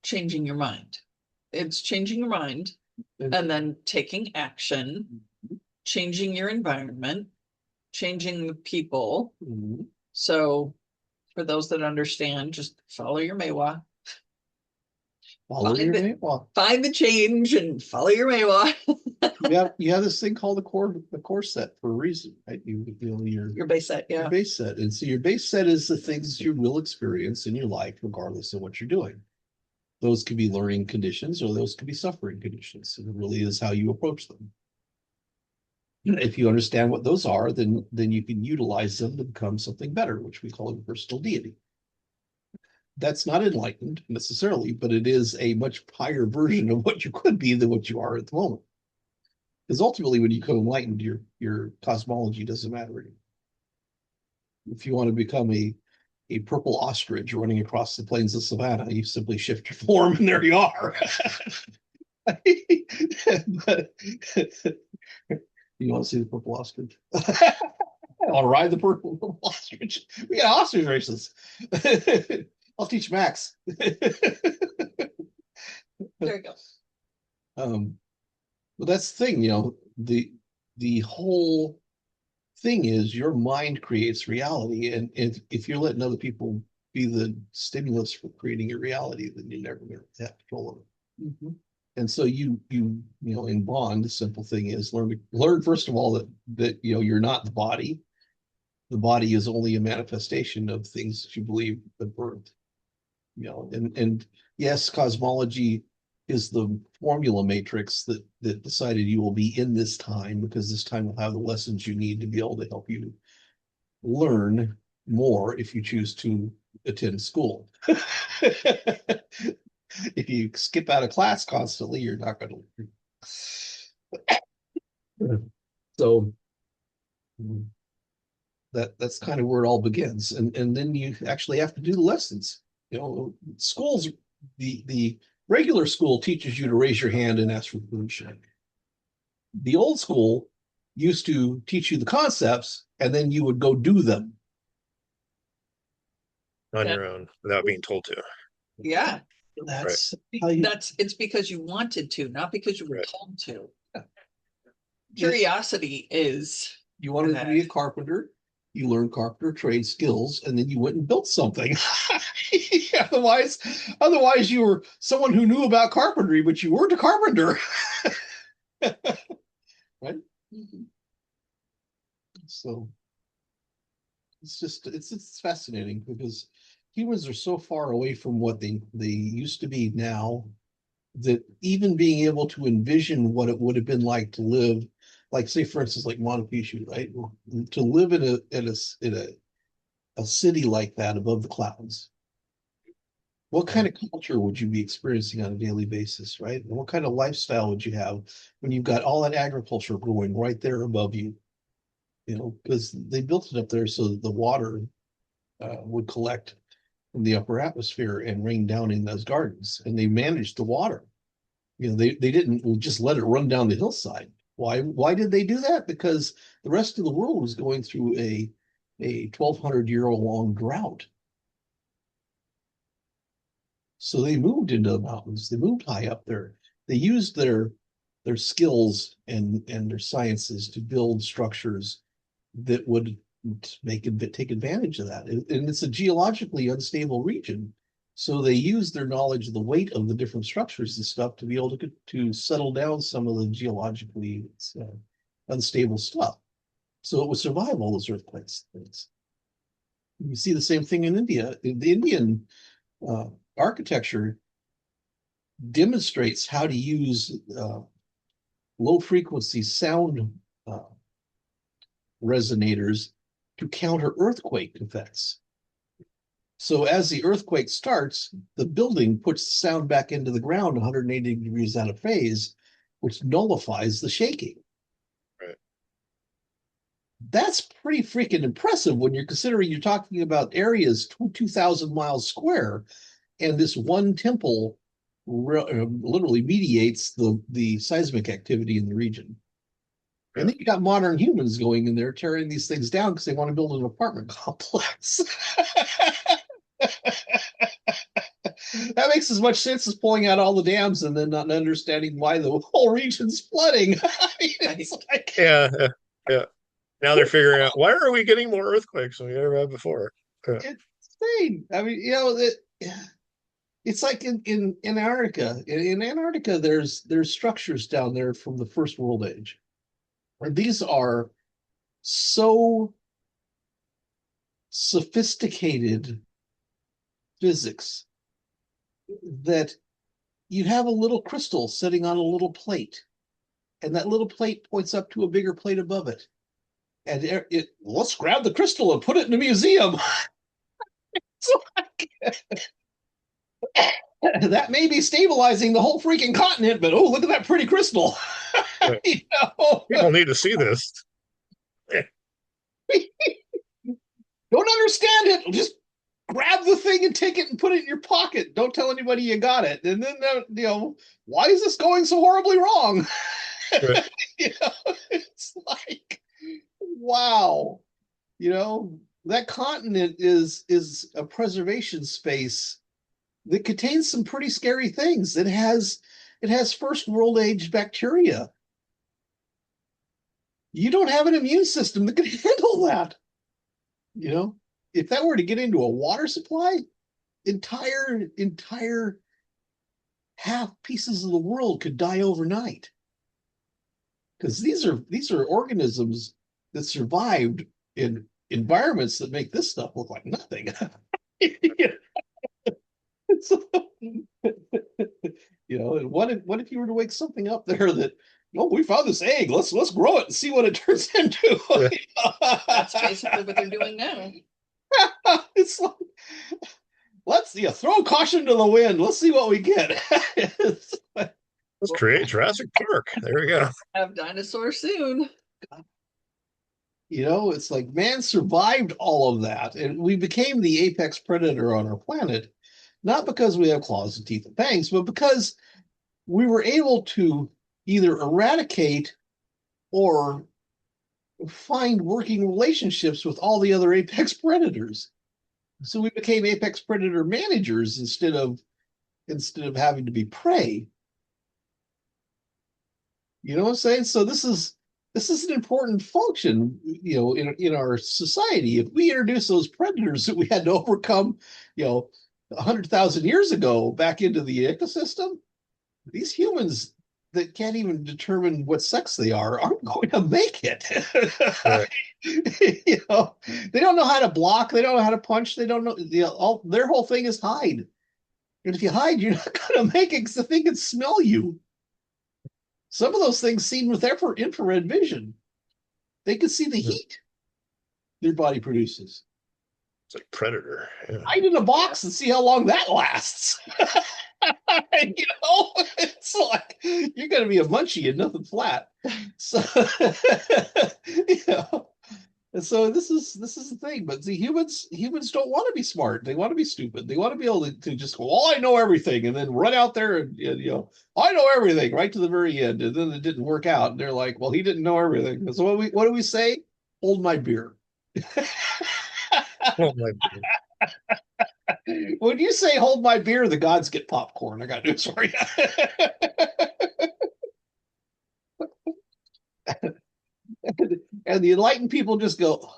changing your mind. It's changing your mind and then taking action, changing your environment, changing the people. Mm-hmm. So for those that understand, just follow your Mewa. Find the change and follow your Mewa. you have this thing called the core set for a reason, right? Your base set, yeah. Your base set. And so your base set is the things you will experience in your life, regardless of what you're doing. Those could be learning conditions or those could be suffering conditions. And it really is how you approach them. If you understand what those are, then you can utilize them to become something better, which we call a personal deity. That's not enlightened necessarily, but it is a much higher version of what you could be than what you are at the moment. Because ultimately, when you become enlightened, your cosmology doesn't matter anymore. If you want to become a purple ostrich running across the plains of savannah, you simply shift your form, and there you are. But, you want to see the purple ostrich? I want to ride the purple ostrich. We got ostrich races. I'll teach Max. There you go. But that's the thing, the whole thing is your mind creates reality, and if you're letting other people be the stimulus for creating your reality, then you're never going to have control of it. Mm-hmm. And so you in Bond, the simple thing is learn first of all that you're not the body. The body is only a manifestation of things that you believe at birth. And yes, cosmology is the formula matrix that decided you will be in this time, because this time will have the lessons you need to be able to help you learn more if you choose to attend school. If you skip out of class constantly, you're not going to learn. So that's kind of where it all begins. And then you actually have to do the lessons. Schools, the regular school teaches you to raise your hand and ask for permission. The old school used to teach you the concepts, and then you would go do them On your own without being told to. Yeah. That's it's because you wanted to, not because you were told to. Yeah. Curiosity is. You wanted to be a carpenter. You learned carpenter trade skills, and then you went and built something. Otherwise, you were someone who knew about carpentry, but you weren't a carpenter. Right? Mm-hmm. So it's fascinating because humans are so far away from what they used to be now, that even being able to envision what it would have been like to live, like say for instance, like Machu Picchu, right? To live in a city like that above the clouds. What kind of culture would you be experiencing on a daily basis, right? And what kind of lifestyle would you have when you've got all that agriculture growing right there above you? Because they built it up there so that the water would collect from the upper atmosphere and rain down in those gardens, and they managed the water. They didn't just let it run down the hillside. Why did they do that? Because the rest of the world was going through a 1,200-year long drought. So they moved into the mountains. They moved high up there. They used their skills and their sciences to build structures that would take advantage of that. And it's a geologically unstable region. So they used their knowledge of the weight of the different structures and stuff to be able to settle down some of the geologically unstable stuff. So it would survive all those earthquakes things. You see the same thing in India. The Indian architecture demonstrates how to use low frequency sound resonators to counter earthquake effects. So as the earthquake starts, the building puts the sound back into the ground 180 degrees out of phase, which nullifies the shaking. Right. That's pretty freaking impressive when you're considering you're talking about areas 2,000 miles square, and this one temple literally mediates the seismic activity in the region. Yeah. And then you got modern humans going in there tearing these things down because they want to build an apartment complex. That makes as much sense as pulling out all the dams and then not understanding why the whole region's flooding. I mean, it's like, Yeah, yeah. Now they're figuring out, why are we getting more earthquakes than we ever had before? Yeah. it's insane. I mean, it's like in Antarctica. In Antarctica, there's structures down there from the First World Age. And these are so sophisticated physics that you have a little crystal sitting on a little plate, and that little plate points up to a bigger plate above it. And let's grab the crystal and put it in a museum. So that may be stabilizing the whole freaking continent, but oh, look at that pretty crystal. Right. People need to see this. Don't understand it. Just grab the thing and take it and put it in your pocket. Don't tell anybody you got it. And then, why is this going so horribly wrong? Right. It's like, wow. That continent is a preservation space that contains some pretty scary things. It has first world age bacteria. You don't have an immune system that can handle that. If that were to get into a water supply, entire half pieces of the world could die overnight. Because these are organisms that survived in environments that make this stuff look like nothing. And what if you were to wake something up there that, we found this egg, let's grow it and see what it turns into. That's basically what they're doing now. It's like, let's throw caution to the wind. Let's see what we get. Let's create Jurassic Park. There we go. Have dinosaurs soon. It's like man survived all of that, and we became the apex predator on our planet, not because we have claws and teeth and fangs, but because we were able to either eradicate or find working relationships with all the other apex predators. So we became apex predator managers instead of having to be prey. You know what I'm saying? So this is an important function, in our society. If we introduce those predators that we had to overcome, 100,000 years ago back into the ecosystem, these humans that can't even determine what sex they are aren't going to make it. Right. They don't know how to block. They don't know how to punch. They don't know. Their whole thing is hide. And if you hide, you're not going to make it because the thing can smell you. Some of those things seen with infrared vision. They can see the heat their body produces. It's like Predator. Yeah. Hide in a box and see how long that lasts. It's like you're going to be a munchie and nothing flat. So, and so this is the thing. But the humans don't want to be smart. They want to be stupid. They want to be able to just go, "Well, I know everything," and then run out there and I know everything right to the very end. And then it didn't work out. And they're like, "Well, he didn't know everything." So what do we say? Hold my beer. Oh my God. When you say hold my beer, the gods get popcorn. I got news for you. And the enlightened people just go,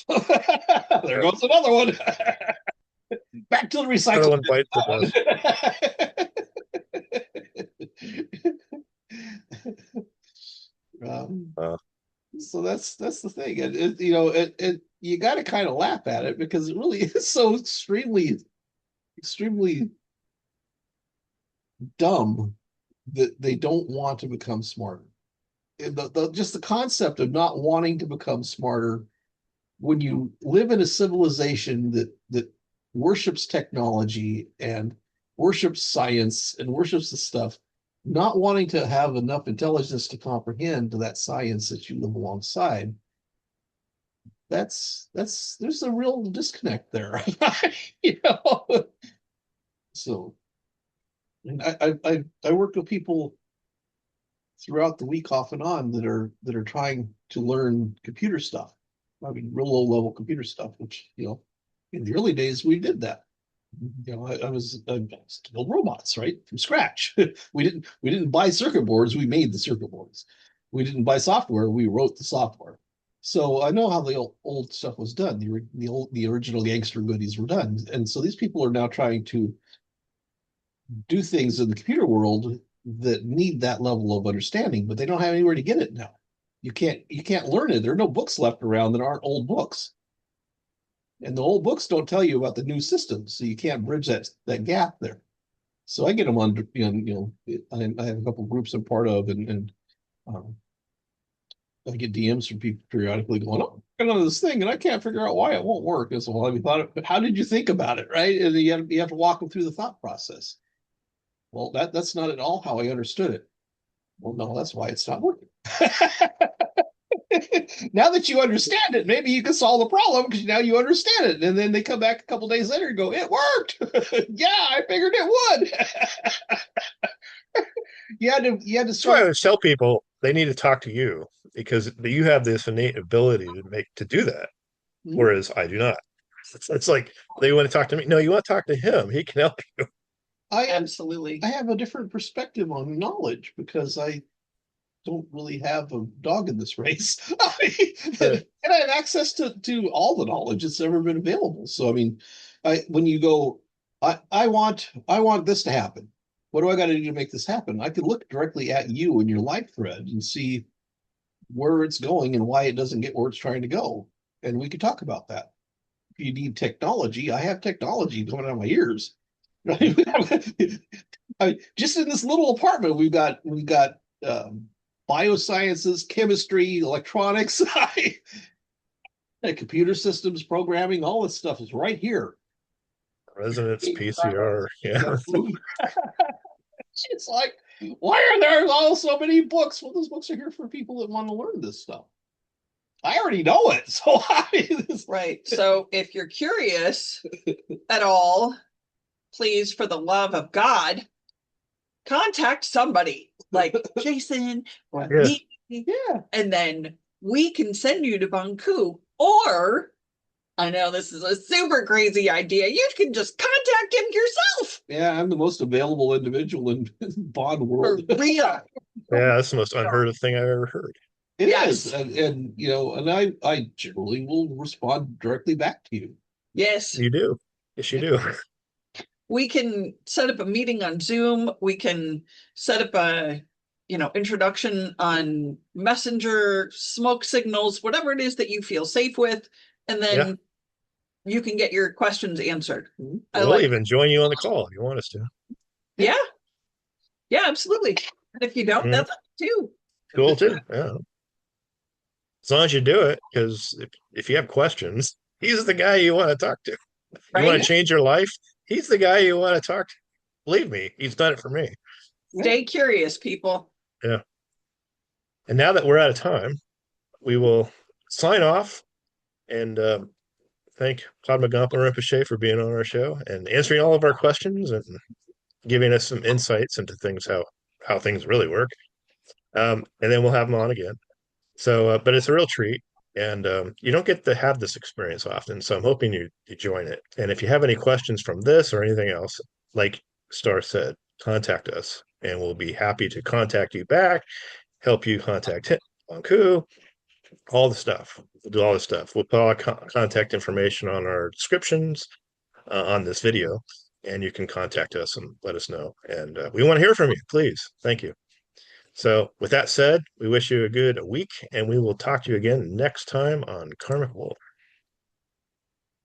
there goes another one. Back to the recycling. One bites the So that's the thing, and you got to kind of laugh at it because it really is so extremely dumb that they don't want to become smarter. Just the concept of not wanting to become smarter when you live in a civilization that worships technology and worships science and worships the stuff, not wanting to have enough intelligence to comprehend that science that you live alongside, there's a real disconnect there. You know? So I work with people throughout the week off and on that are trying to learn computer stuff. I mean, real low level computer stuff, which, you know, in the early days we did that. You know, I was to build robots, right, from scratch. We didn't buy circuit boards, we made the circuit boards. We didn't buy software, we wrote the software. So I know how the old stuff was done. The original gangster goodies were done, and so these people are now trying to do things in the computer world that need that level of understanding, but they don't have anywhere to get it now. You can't learn it. There are no books left around that aren't old books. And the old books don't tell you about the new systems, so you can't bridge that gap there. So I get them on, I have a couple of groups I'm part of, and I get DMs from people periodically going, "Oh, I got on this thing, and I can't figure out why it won't work." And so, well, have you thought it? How did you think about it, right? And you have to walk them through the thought process. Well, that's not at all how I understood it. Well, no, that's why it's not working. Now that you understand it, maybe you can solve the problem because now you understand it. And then they come back a couple days later and go, "It worked." Yeah, I figured it would. You had to That's why I always tell people they need to talk to you because you have this innate ability to do that, whereas I do not. It's like they want to talk to me. No, you want to talk to him. He can help you. Absolutely. I have a different perspective on knowledge because I don't really have a dog in this race. And I have access to all the knowledge that's ever been available. So I mean, when you go, I want this to happen. What do I got to do to make this happen? I could look directly at you and your life thread and see where it's going and why it doesn't get where it's trying to go. And we could talk about that. If you need technology, I have technology coming out of my ears. Right? Just in this little apartment, we've got biosciences, chemistry, electronics, computer systems, programming, all this stuff is right here. Resonance, PCR, yeah. It's like, why are there all so many books? Well, those books are here for people that want to learn this stuff. I already know it. So right. So if you're curious at all, please, for the love of God, contact somebody like Jason or me. Yeah. And then we can send you to Bonku. Or, I know this is a super crazy idea, you can just contact him yourself. Yeah, I'm the most available individual in Bond world. For real. Yeah, that's the most unheard of thing I've ever heard. It is. And you know, and I generally will respond directly back to you. Yes. You do. Yes, you do. We can set up a meeting on Zoom. We can set up a, introduction on Messenger, smoke signals, whatever it is that you feel safe with. And then you can get your questions answered. We'll even join you on the call if you want us to. Yeah. Yeah, absolutely. And if you don't, that's up too. Cool too. Yeah. As long as you do it, because if you have questions, he's the guy you want to talk to. You want to change your life? He's the guy you want to talk to. Believe me, he's done it for me. Stay curious, people. Yeah. And now that we're out of time, we will sign off and thank Padma Gonpo Rinpoche for being on our show and answering all of our questions and giving us some insights into things, how things really work. And then we'll have him on again. So, but it's a real treat. And you don't get to have this experience often. So I'm hoping you join it. And if you have any questions from this or anything else, like Star said, contact us and we'll be happy to contact you back, help you contact him, Bonku, all the stuff. We'll do all the stuff. We'll put all contact information on our descriptions on this video, and you can contact us and let us know. And we want to hear from you, please. Thank you. So with that said, we wish you a good week, and we will talk to you again next time on Karmic Woof.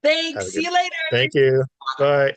Thanks. See you later. Thank you. Bye.